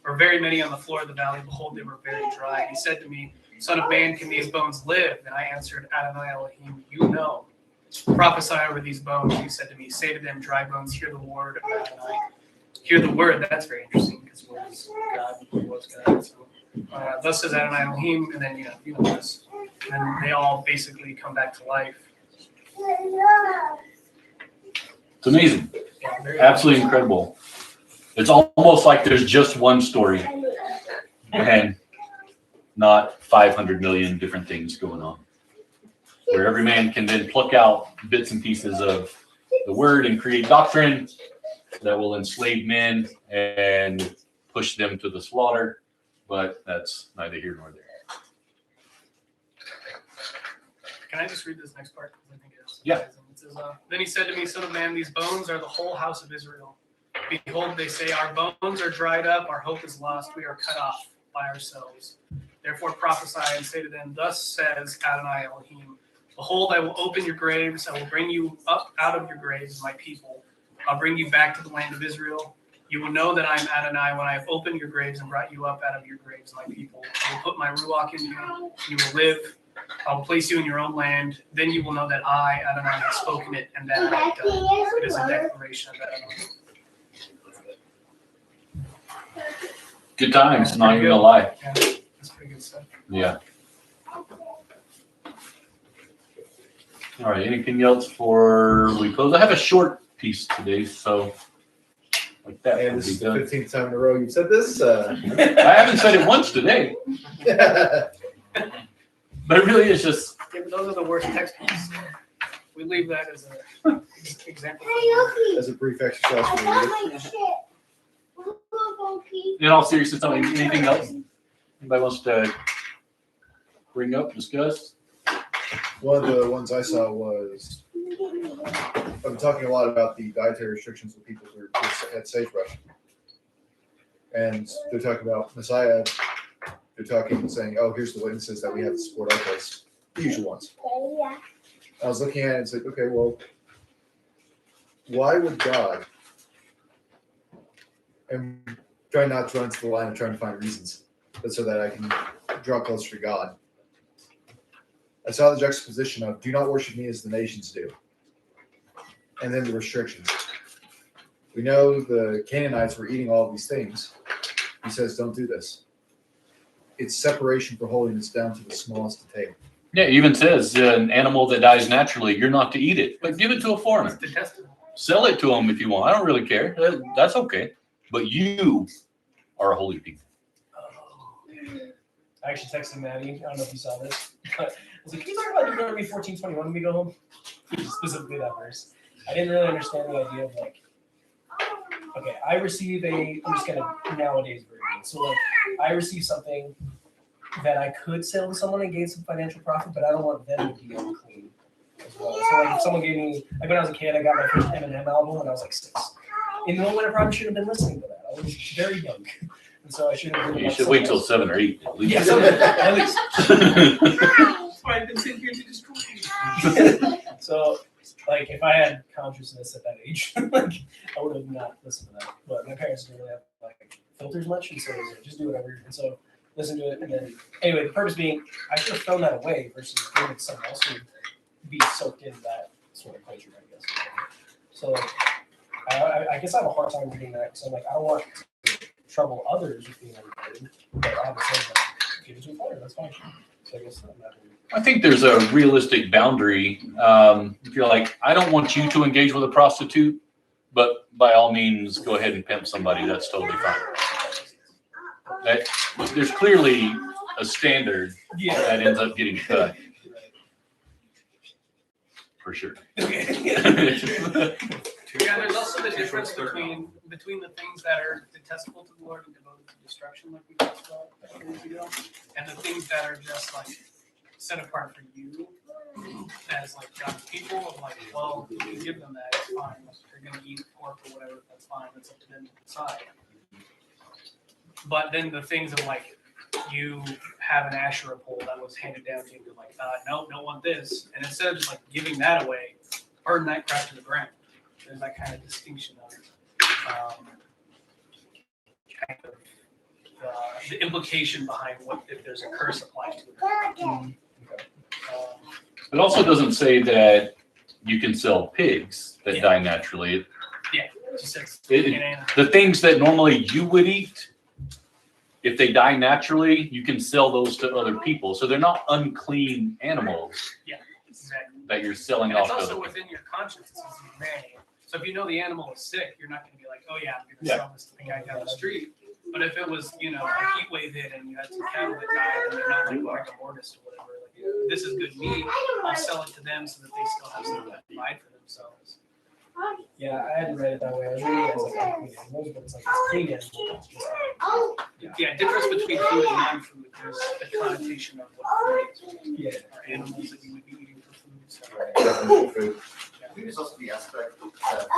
or very many on the floor of the valley. Behold, they were very dry. He said to me, Son of man, can these bones live? And I answered, Adonai Elohim, you know. Prophesy over these bones. He said to me, say to them, dry bones, hear the word of Adonai. Hear the word. That's very interesting because the word is God, the word was God. So, thus says Adonai Elohim, and then you know this. And they all basically come back to life. It's amazing. Yeah, very Absolutely incredible. It's almost like there's just one story and not 500 million different things going on, where every man can then pluck out bits and pieces of the word and create doctrine that will enslave men and push them to the slaughter. But that's neither here nor there. Can I just read this next part? Because I think it's Yeah. it says, then he said to me, Son of man, these bones are the whole house of Israel. Behold, they say, our bones are dried up, our hope is lost, we are cut off by ourselves. Therefore prophesy and say to them, thus says Adonai Elohim, behold, I will open your graves, I will bring you up out of your graves, my people. I'll bring you back to the land of Israel. You will know that I am Adonai when I have opened your graves and brought you up out of your graves, my people. I will put my Ruach in you, you will live. I will place you in your own land. Then you will know that I, Adonai, have spoken it and that I have done it. It is a declaration of Adonai. Good times, not even gonna lie. Yeah, that's pretty good stuff. Yeah. All right, anything else before we close? I have a short piece today, so like that. And would this be is the done. 15th time in a row you've said this. I haven't said it once today, but it really is just Yeah, but those are the worst textbooks. We leave that as an example. As a brief exercise for you. in all seriousness. Anything else anybody wants to bring up, discuss? One of the ones I saw was, I'm talking a lot about the dietary restrictions of people who are at sagebrush. And they're talking about Messiah. They're talking, saying, oh, here's the witnesses that we have to support our case. The usual ones. I was looking at it and said, okay, well, why would God, and try not to run to the line of trying to find reasons, but so that I can draw closer to God. I saw the juxtaposition of do not worship me as the nations do. And then the restrictions. We know the Canaanites were eating all of these things. He says, don't do this. It's separation for holiness down to the smallest detail. Yeah, it even says an animal that dies naturally, you're not to eat it, but give it to a foreigner. Sell it to them if you want. I don't really care. That's okay. But you are a holy people. I actually texted Maddie. I don't know if you saw this, but I was like, can you talk about Deuteronomy 14:21 when we go home? Specifically that verse. I didn't really understand the idea of like, okay, I'm just gonna nowadays version. So like, I receive something that I could sell to someone and gain some financial profit, but I don't want them to be unclean as well. So like, if someone gave me, like when I was a kid, I got my first Eminem album when I was like 6. In the moment, I probably should have been listening to that. I was very young. And so I should have. You should wait till 7 or 8 at least. Yeah, 7 at least. That's why I've been sitting here to destroy you. So, like, if I had consciousness at that age, like, I would have not listened to that. But my parents didn't really have like filters much, and so they said, just do whatever. And so, listen to it, and then anyway, the purpose being, I should have thrown that away versus giving it to someone else who would be soaked in that sort of culture, I guess. So, like, I guess I have a hard time reading that because I'm like, I don't want to trouble others with being unclean, but I have to say that give it to a player, that's fine. So I guess I'm not really. I think there's a realistic boundary. If you're like, I don't want you to engage with a prostitute, but by all means, go ahead and pimp somebody. That's totally fine. There's clearly a standard that ends up getting cut. For sure. Yeah, there's also the difference between the things that are detestable to the Lord and devoted to destruction, like we talked about a few minutes ago, and the things that are just like set apart for you as like God's people. Of like, well, you can give them that, it's fine. If they're gonna eat pork or whatever, that's fine. That's up to them to decide. But then the things of like you have an Asherah pole that was handed down to you, you're like, no, don't want this. And instead of just like giving that away, burn that crap to the ground. There's that kind of distinction of kind of the implication behind what if there's a curse applied to it. It also doesn't say that you can sell pigs that Yeah. die naturally. Just says, The things that normally you would eat, if they die naturally, you can sell those to other people. So they're not unclean animals exactly. that you're selling And off it's to also other people. within your conscience. It's humane. So if you know the animal is sick, you're not going to be like, oh yeah, I'm going to Yeah. sell this to the guy down the street. But if it was, a heat wave hit and you had some cattle that died and they're not like rigor mortis or whatever, like this is good meat, I'll sell it to them so that they still have something to provide for themselves. Yeah, I hadn't read it that way. I was reading it as like unclean animals, but it's like it's clean animals. Yeah, difference between food and non-food. There's the connotation of what food is. Yeah. Or animals that you would be eating for food. So. Definitely food. I think there's also the aspect that,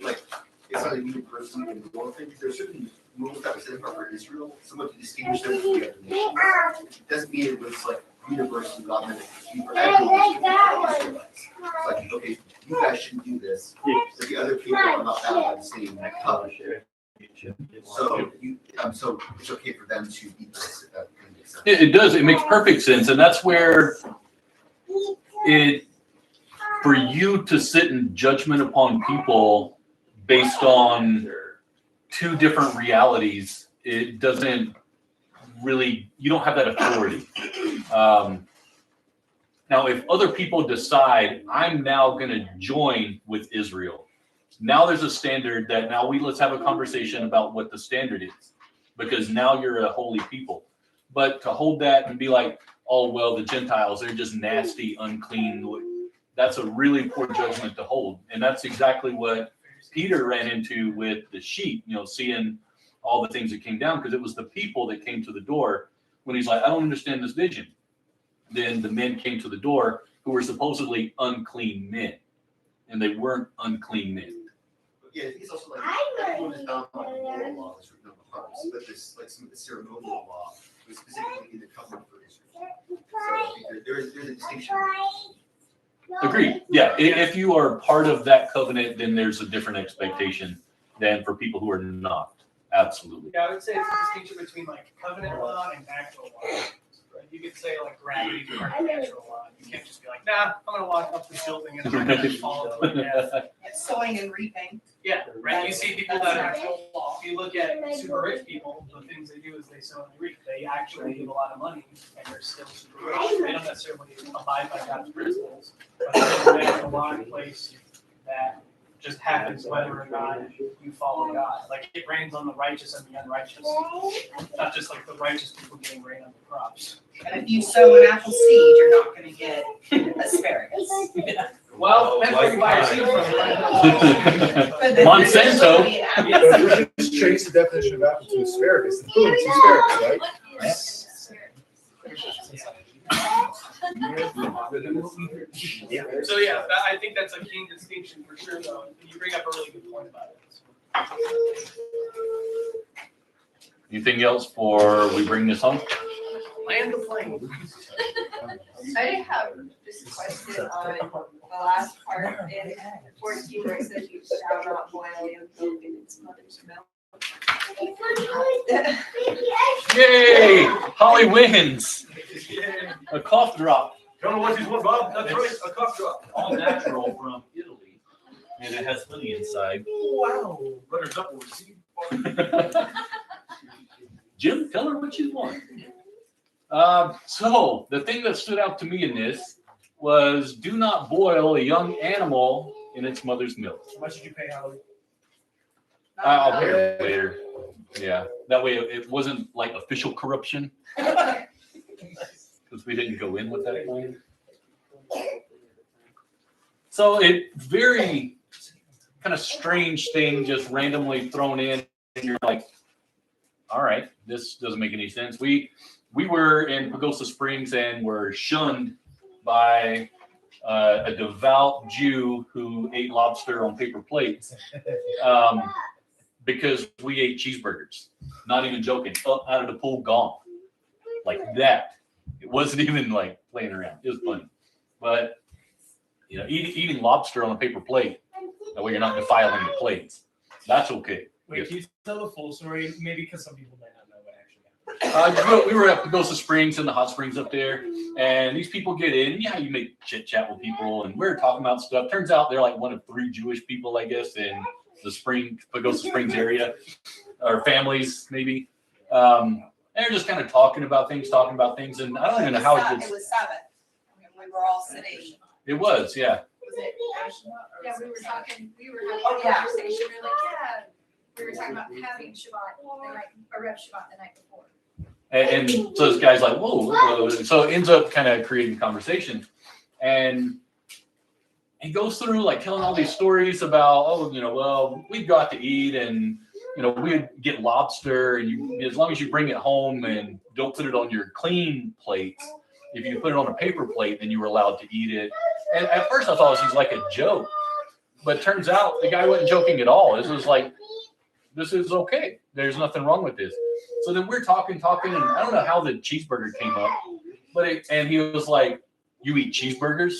like, it's not a universal in the world thing. There's certain rules that were set apart for Israel, somewhat to distinguish them from the other nations. It doesn't mean it was like universal God meant it for everyone. It's like, okay, you guys shouldn't do this, but the other people are not bound by the same covenant. So so it's okay for them to eat this. If that kind of makes sense. It does. It makes perfect sense. And that's where for you to sit in judgment upon people based on two different realities, it doesn't really, you don't have that authority. Now, if other people decide, I'm now going to join with Israel, now there's a standard that now let's have a conversation about what the standard is, because now you're a holy people. But to hold that and be like, oh, well, the Gentiles, they're just nasty, unclean. That's a really poor judgment to hold. And that's exactly what Peter ran into with the sheep, seeing all the things that came down, because it was the people that came to the door when he's like, I don't understand this vision. Then the men came to the door who were supposedly unclean men, and they weren't unclean men. Yeah, I think it's also like everyone is bound by the moral law that's written on the hearts, but this like some of the ceremonial law was specifically in the covenant for Israel. So I think there's a distinction. Agreed. Yeah, if you are part of that covenant, then there's a different expectation than for people who are not. Absolutely. Yeah, I would say it's a distinction between like covenant law and natural law. You could say like gravity is part of natural law. You can't just be like, nah, I'm gonna walk up this building and I'm gonna fall to my death. It's sowing and reaping. Yeah, right. You see people that are, if you look at super rich people, the things they do is they sow and reap. They actually give a lot of money and they're still super rich. They don't necessarily abide by God's principles, but there's a natural law in place that just happens whether or not you follow God. Like it rains on the righteous and the unrighteous. Not just like the righteous people getting rain on the crops. And if you sow an apple seed, you're not going to get asparagus. Well, depends where you buy your seed from. But the- Monsanto. So if we just change the definition of apple to asparagus, then boom, it's asparagus, So yeah, I think that's a key distinction for sure, though. You bring up a really good point about it. Anything else before we bring this home? Land the plane. I did have just a question on the last part in 14 where it says you shall not boil young milk in its mother's milk. Yay! Holly wins. A cough drop. Don't know what these want, Bob. That's right, a cough drop. All natural from Italy. And it has honey inside. Wow. Runners up will receive. Jim, tell her what you want. So the thing that stood out to me in this was do not boil a young animal in its mother's milk. How much did you pay, Holly? I'll pay her later. Yeah, that way it wasn't like official corruption. Because we didn't go in with that plan. So it very kind of strange thing just randomly thrown in, and you're like, all right, this doesn't make any sense. We were in Pagosa Springs and were shunned by a devout Jew who ate lobster on paper plates. because we ate cheeseburgers. Not even joking. Up out of the pool, gone. Like that. It wasn't even like playing around. It was funny. But, you know, eating lobster on a paper plate, that way you're not defiling the plates. That's okay. Wait, can you tell the full story? Maybe because some people might not know what actually happened. We were at Pagosa Springs and the hot springs up there, and these people get in. Yeah, you make chit chat with people, and we're talking about stuff. Turns out they're like one of 3 Jewish people, I guess, in the Pagosa Springs area, or families maybe. And they're just kind of talking about things, and I don't even know how it gets. It was Sabbath. We were all sitting. It was, yeah. Was it? Yeah, we were talking, we were having Oh, a yeah. conversation, we were like, yeah, we were talking about having Shabbat the night, or Rev Shabbat the night before. And so this guy's like, whoa. So it ends up kind of creating conversation. And he goes through like telling all these stories about, well, we got to eat and, we'd get lobster and as long as you bring it home and don't put it on your clean plate, if you put it on a paper plate, then you were allowed to eat it. And at first I thought this was like a joke, but it turns out the guy wasn't joking at all. This was like, this is okay. There's nothing wrong with this. So then we're talking, and I don't know how the cheeseburger came up, and he was like, "You eat cheeseburgers?"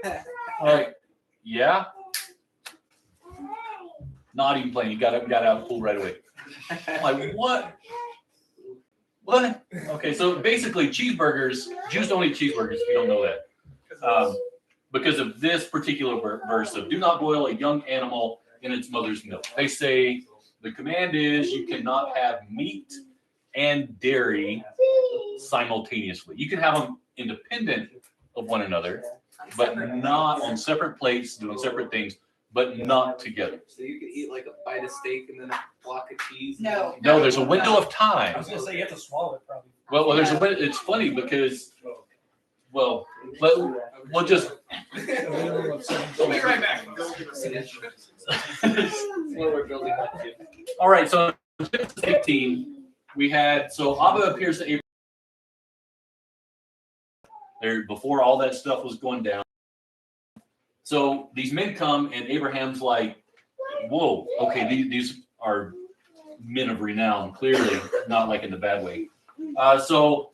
I'm like, yeah. Not even playing. He got out of the pool right away. I'm like, what? What? Okay, so basically cheeseburgers, Jews don't eat cheeseburgers if you don't know that. Because of this particular verse of do not boil a young animal in its mother's milk. They say the command is you cannot have meat and dairy simultaneously. You can have them independent of one another, but not on separate plates, doing separate things, but not together. So you could eat like a bite of steak and then a block of cheese? No. No, there's a window of I time. was gonna say you have to swallow it probably. Well, there's a window. It's funny because, we'll just. We'll be right back. All right, so in Genesis 18, we had, so Abba appears to Abraham there before all that stuff was going down. So these men come and Abraham's like, whoa, okay, these are men of renown, clearly not like in the bad way. So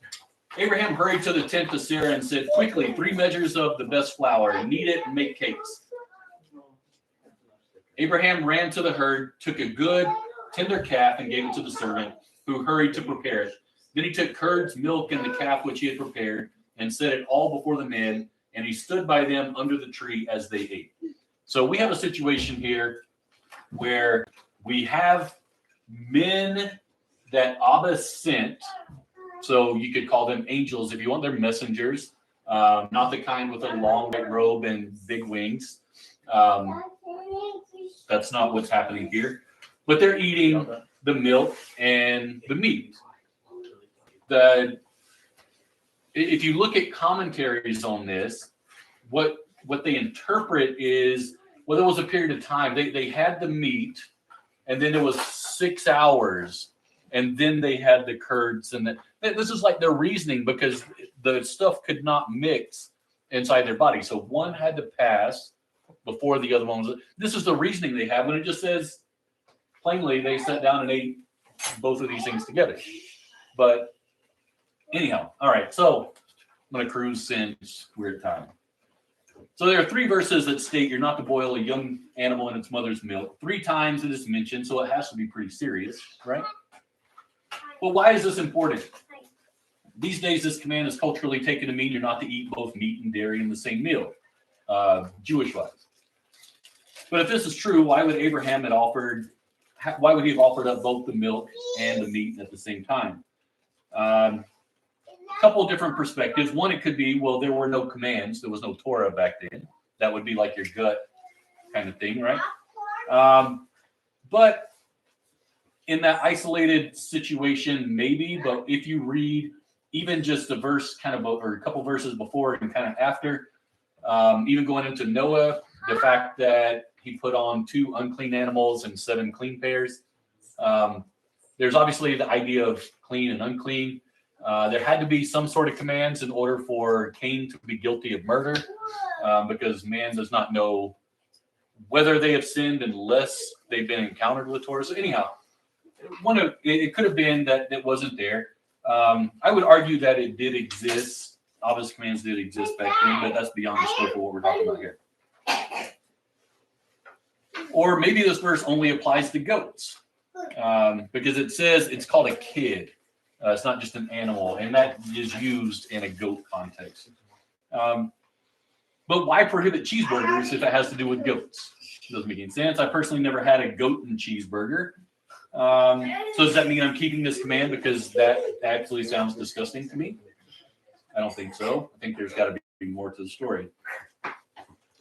Abraham hurried to the tent of Sarah and said, quickly, 3 measures of the best flour, knead it and make cakes. Abraham ran to the herd, took a good, tender calf and gave it to the servant, who hurried to prepare it. Then he took curds, milk, and the calf which he had prepared, and set it all before the men, and he stood by them under the tree as they ate. So we have a situation here where we have men that Abba sent. So you could call them angels if you want. They're messengers, not the kind with a long white robe and big wings. That's not what's happening here. But they're eating the milk and the meat. If you look at commentaries on this, what they interpret is, well, there was a period of time. They had the meat, and then it was 6 hours, and then they had the curds. And this is like their reasoning because the stuff could not mix inside their body. So one had to pass before the other one was. This is the reasoning they have when it just says plainly they sat down and ate both of these things together. But anyhow, all right. So I'm going to cruise since we're at time. So there are 3 verses that state you're not to boil a young animal in its mother's milk. 3 times it is mentioned, so it has to be pretty serious, right? Well, why is this important? These days, this command is culturally taken to mean you're not to eat both meat and dairy in the same meal, Jewish-wise. But if this is true, why would he have offered up both the milk and the meat at the same time? A couple of different perspectives. One, it could be, well, there were no commands. There was no Torah back then. That would be like your gut kind of thing, right? But in that isolated situation, maybe. But if you read even just a verse or a couple verses before and kind of after, even going into Noah, the fact that he put on 2 unclean animals and 7 clean pairs. There's obviously the idea of clean and unclean. There had to be some sort of commands in order for Cain to be guilty of murder, because man does not know whether they have sinned unless they've been encountered with Torah. So anyhow, it could have been that it wasn't there. I would argue that it did exist. Obvious commands did exist back then, but that's beyond the scope of what we're talking about here. Or maybe this verse only applies to goats, because it says it's called a kid. It's not just an animal, and that is used in a goat context. But why prohibit cheeseburgers if it has to do with goats? It doesn't make any sense. I personally never had a goat and cheeseburger. So does that mean I'm keeping this command because that actually sounds disgusting to me? I don't think so. I think there's got to be more to the story.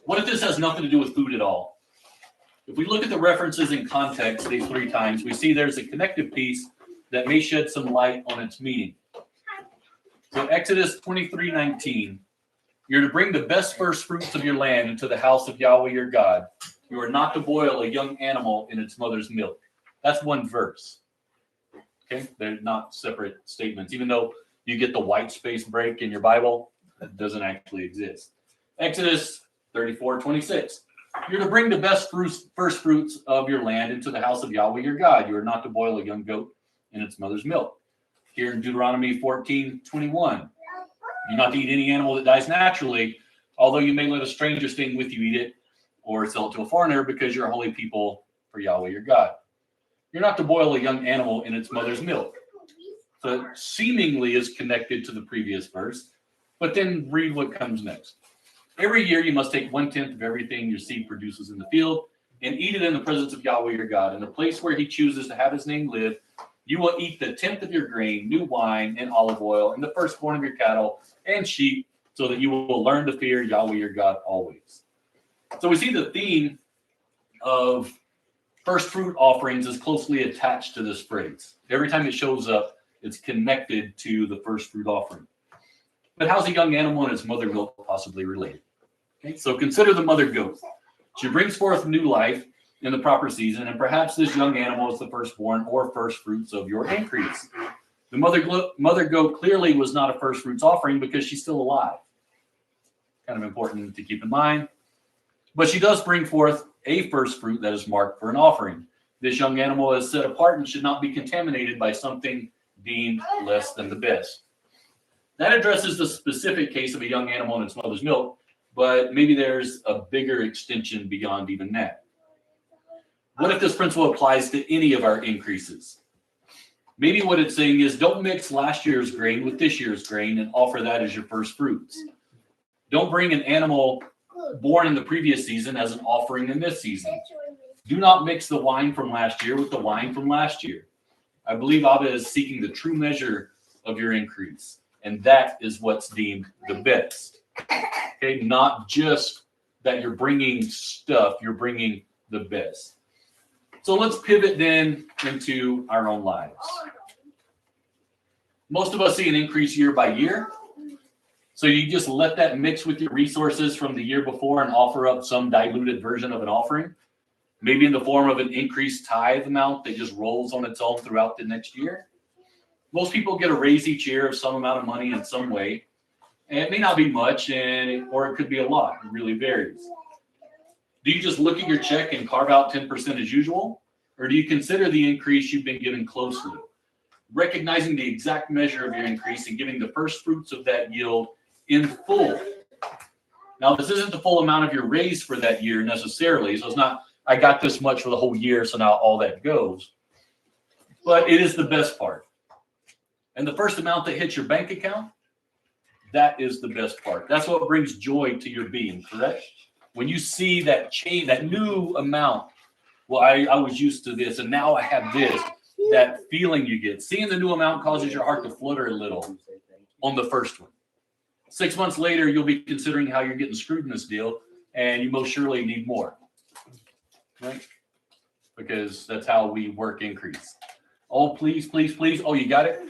What if this has nothing to do with food at all? If we look at the references in context these 3 times, we see there's a connective piece that may shed some light on its meaning. So Exodus 23:19, you're to bring the best first fruits of your land into the house of Yahweh your God. You are not to boil a young animal in its mother's milk. That's one verse. Okay, they're not separate statements. Even though you get the white space break in your Bible, that doesn't actually exist. Exodus 34:26. You're to bring the best first fruits of your land into the house of Yahweh your God. You are not to boil a young goat in its mother's milk. Here in Deuteronomy 14:21. You're not to eat any animal that dies naturally, although you may let a stranger staying with you eat it or sell it to a foreigner because you're a holy people for Yahweh your God. You're not to boil a young animal in its mother's milk. So it seemingly is connected to the previous verse, but then read what comes next. Every year you must take 1/10 of everything your seed produces in the field and eat it in the presence of Yahweh your God. In the place where he chooses to have his name live, you will eat the 10th of your grain, new wine, and olive oil, and the firstborn of your cattle and sheep, so that you will learn to fear Yahweh your God always. So we see the theme of first fruit offerings is closely attached to this phrase. Every time it shows up, it's connected to the first fruit offering. But how's a young animal and its mother milk possibly related? Okay, so consider the mother goat. She brings forth new life in the proper season, and perhaps this young animal is the firstborn or first fruits of your increase. The mother goat clearly was not a first fruits offering because she's still alive. Kind of important to keep in mind. But she does bring forth a first fruit that is marked for an offering. This young animal is set apart and should not be contaminated by something deemed less than the best. That addresses the specific case of a young animal and its mother's milk, but maybe there's a bigger extension beyond even that. What if this principle applies to any of our increases? Maybe what it's saying is don't mix last year's grain with this year's grain and offer that as your first fruits. Don't bring an animal born in the previous season as an offering in this season. Do not mix the wine from last year with the wine from last year. I believe Abba is seeking the true measure of your increase, and that is what's deemed the best. Okay, not just that you're bringing stuff, you're bringing the best. So let's pivot then into our own lives. Most of us see an increase year by year. So you just let that mix with your resources from the year before and offer up some diluted version of an offering, maybe in the form of an increased tithe amount that just rolls on its own throughout the next year. Most people get a raise each year of some amount of money in some way. And it may not be much, or it could be a lot. It really varies. Do you just look at your check and carve out 10% as usual? Or do you consider the increase you've been given closely, recognizing the exact measure of your increase and giving the first fruits of that yield in full? Now, this isn't the full amount of your raise for that year necessarily. So it's not, I got this much for the whole year, so now all that goes. But it is the best part. And the first amount that hits your bank account, that is the best part. That's what brings joy to your being, correct? When you see that change, that new amount, well, I was used to this, and now I have this, that feeling you get. Seeing the new amount causes your heart to flutter a little on the first one. 6 months later, you'll be considering how you're getting screwed in this deal, and you most surely need more, right? Because that's how we work increase. Oh, please, please, please. Oh, you got it?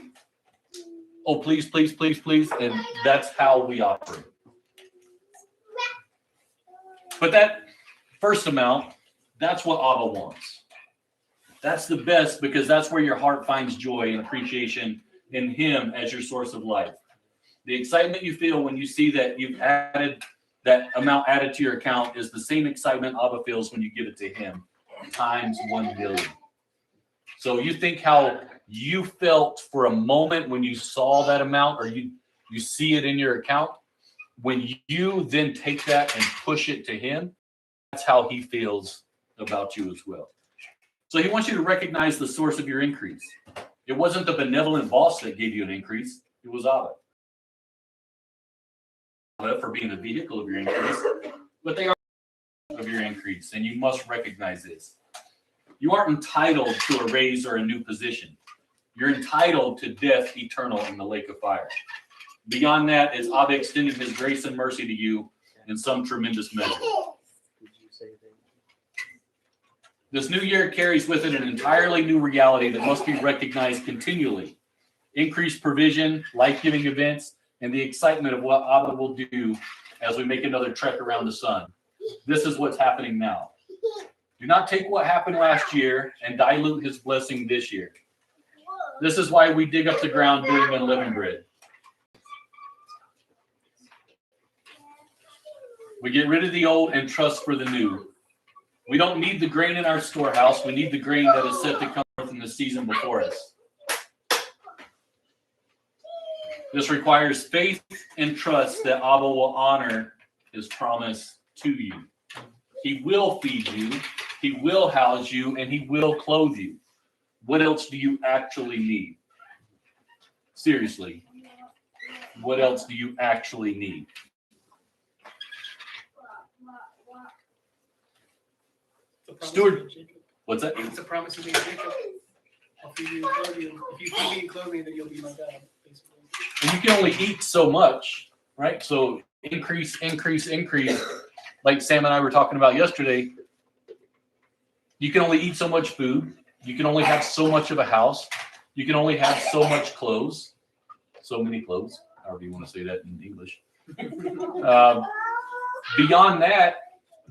Oh, please, please, please, please. And that's how we operate. But that first amount, that's what Abba wants. That's the best because that's where your heart finds joy and appreciation in Him as your source of life. The excitement you feel when you see that you've added that amount added to your account is the same excitement Abba feels when you give it to him, times 1 million. So you think how you felt for a moment when you saw that amount, or you see it in your account. When you then take that and push it to him, that's how he feels about you as well. So he wants you to recognize the source of your increase. It wasn't the benevolent boss that gave you an increase. It was Abba. For being the vehicle of your increase, but they are of your increase, and you must recognize this. You aren't entitled to a raise or a new position. You're entitled to death eternal in the lake of fire. Beyond that is Abba extending his grace and mercy to you in some tremendous measure. This new year carries with it an entirely new reality that must be recognized continually. Increased provision, life-giving events, and the excitement of what Abba will do as we make another trek around the sun. This is what's happening now. Do not take what happened last year and dilute his blessing this year. This is why we dig up the ground doing unleavened bread. We get rid of the old and trust for the new. We don't need the grain in our storehouse. We need the grain that is set to come forth in the season before us. This requires faith and trust that Abba will honor his promise to you. He will feed you, he will house you, and he will clothe you. What else do you actually need? Seriously, what else do you actually need? Steward, what's that? It's a promise you made Jacob. I'll feed you and clothe you. If you feed me and clothe me, then you'll be my God. Basically. And you can only eat so much, right? So increase. Like Sam and I were talking about yesterday, you can only eat so much food. You can only have so much of a house. You can only have so much clothes. So many clothes, however you want to say that in English. Beyond that,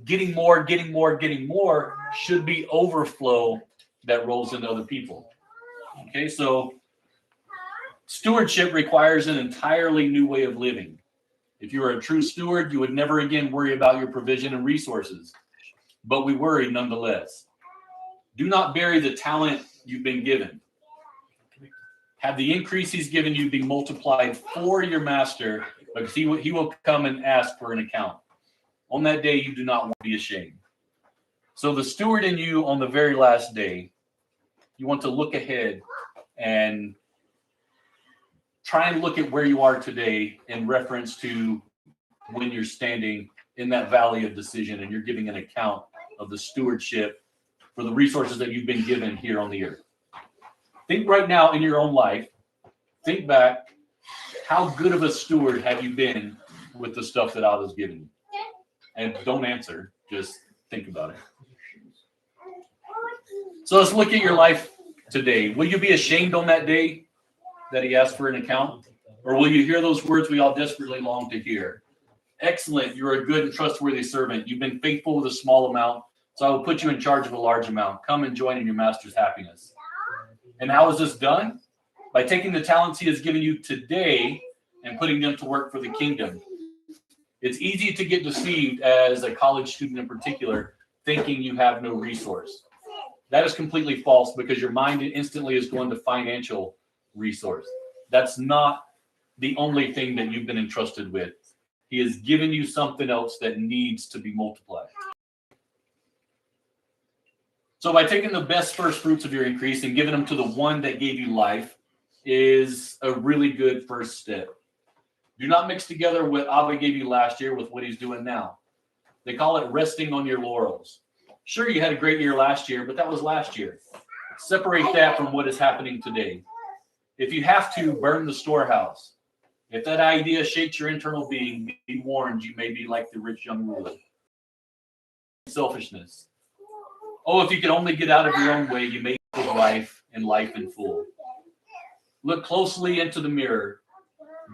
getting more should be overflow that rolls into other people. Okay, so stewardship requires an entirely new way of living. If you were a true steward, you would never again worry about your provision and resources, but we worry nonetheless. Do not bury the talent you've been given. Have the increase he's given you be multiplied for your master, because he will come and ask for an account. On that day, you do not want to be ashamed. So the steward in you on the very last day, you want to look ahead and try and look at where you are today in reference to when you're standing in that valley of decision and you're giving an account of the stewardship for the resources that you've been given here on the earth. Think right now in your own life, think back, how good of a steward have you been with the stuff that Abba's given you? And don't answer, just think about it. So let's look at your life today. Will you be ashamed on that day that he asked for an account? Or will you hear those words we all desperately long to hear? Excellent, you're a good and trustworthy servant. You've been faithful with a small amount, so I will put you in charge of a large amount. Come and join in your master's happiness. And how is this done? By taking the talents he has given you today and putting them to work for the kingdom. It's easy to get deceived as a college student in particular, thinking you have no resource. That is completely false, because your mind instantly is going to financial resource. That's not the only thing that you've been entrusted with. He has given you something else that needs to be multiplied. So by taking the best first fruits of your increase and giving them to the one that gave you life is a really good first step. Do not mix together what Abba gave you last year with what he's doing now. They call it resting on your laurels. Sure, you had a great year last year, but that was last year. Separate that from what is happening today. If you have to, burn the storehouse. If that idea shakes your internal being, be warned, you may be like the rich young ruler. Selfishness. Oh, if you could only get out of your own way, you may live life and life in full. Look closely into the mirror.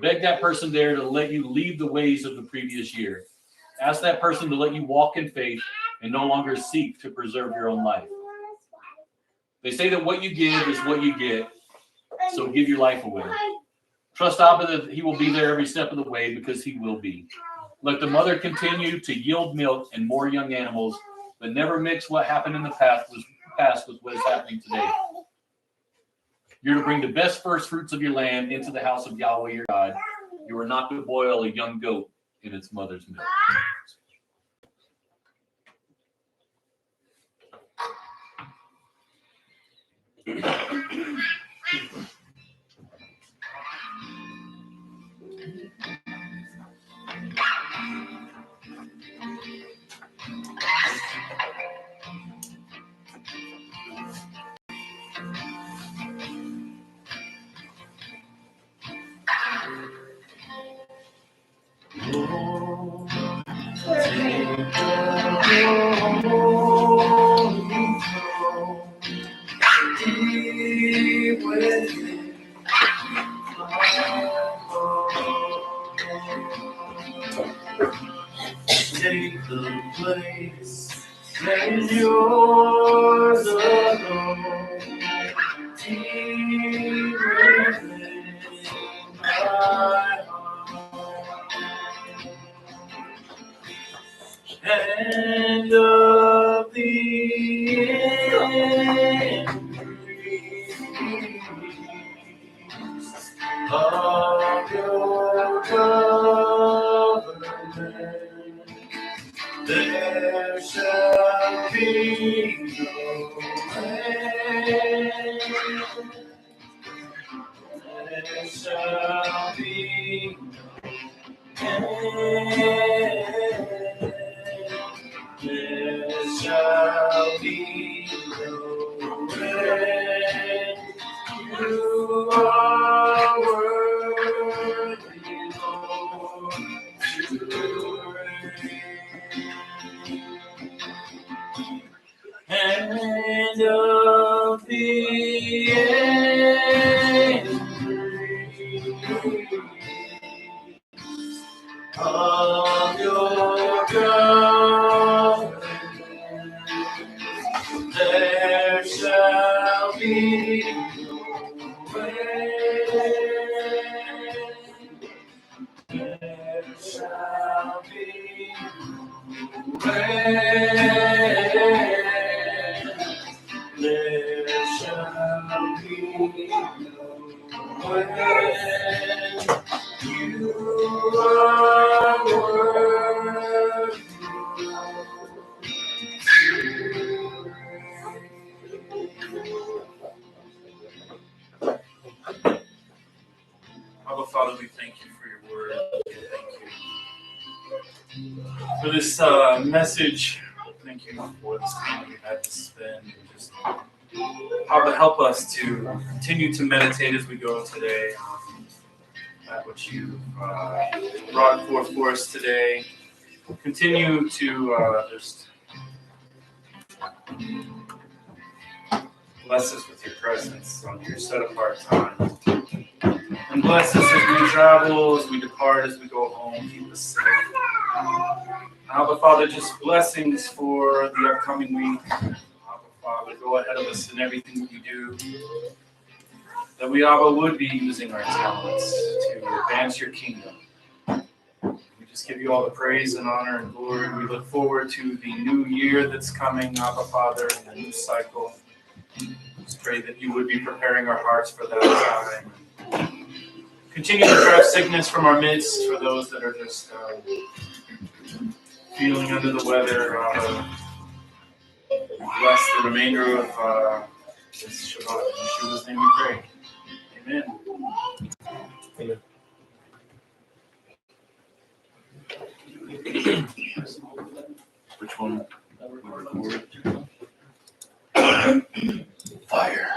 Beg that person there to let you leave the ways of the previous year. Ask that person to let you walk in faith and no longer seek to preserve your own life. They say that what you give is what you get, so give your life away. Trust Abba that he will be there every step of the way, because he will be. Let the mother continue to yield milk and more young animals, but never mix what happened in the past with what is happening today. You're to bring the best first fruits of your land into the house of Yahweh your God. You are not to boil a young goat in its mother's milk. Take the place that is yours alone. Deep within my heart. And of the increase of your government, there shall be no end. There shall be no end. There shall be no end. You are worthy, Lord, to reign. And of the of your government, there shall be no end. There shall be no end. There shall be no end. You are worthy. Abba Father, we thank you for your word. Thank you for this message. Thank you for this time we had to spend. And just Abba, help us to continue to meditate as we go today on that which you brought forth for us today. Continue to just bless us with your presence on your set apart time. And bless us as we travel, as we depart, as we go home. Keep us safe. Abba, Father, just blessings for the upcoming week. Abba, Father, go ahead of us in everything that we do. That we, Abba, would be using our talents to advance your kingdom. We just give you all the praise and honor and glory. We look forward to the new year that's coming, Abba, Father, and the new cycle. Just pray that you would be preparing our hearts for that time. Continue to drive sickness from our midst for those that are just feeling under the weather. Bless the remainder of this Shabbat. In Yeshua's name we pray. Amen. Which one? Fire.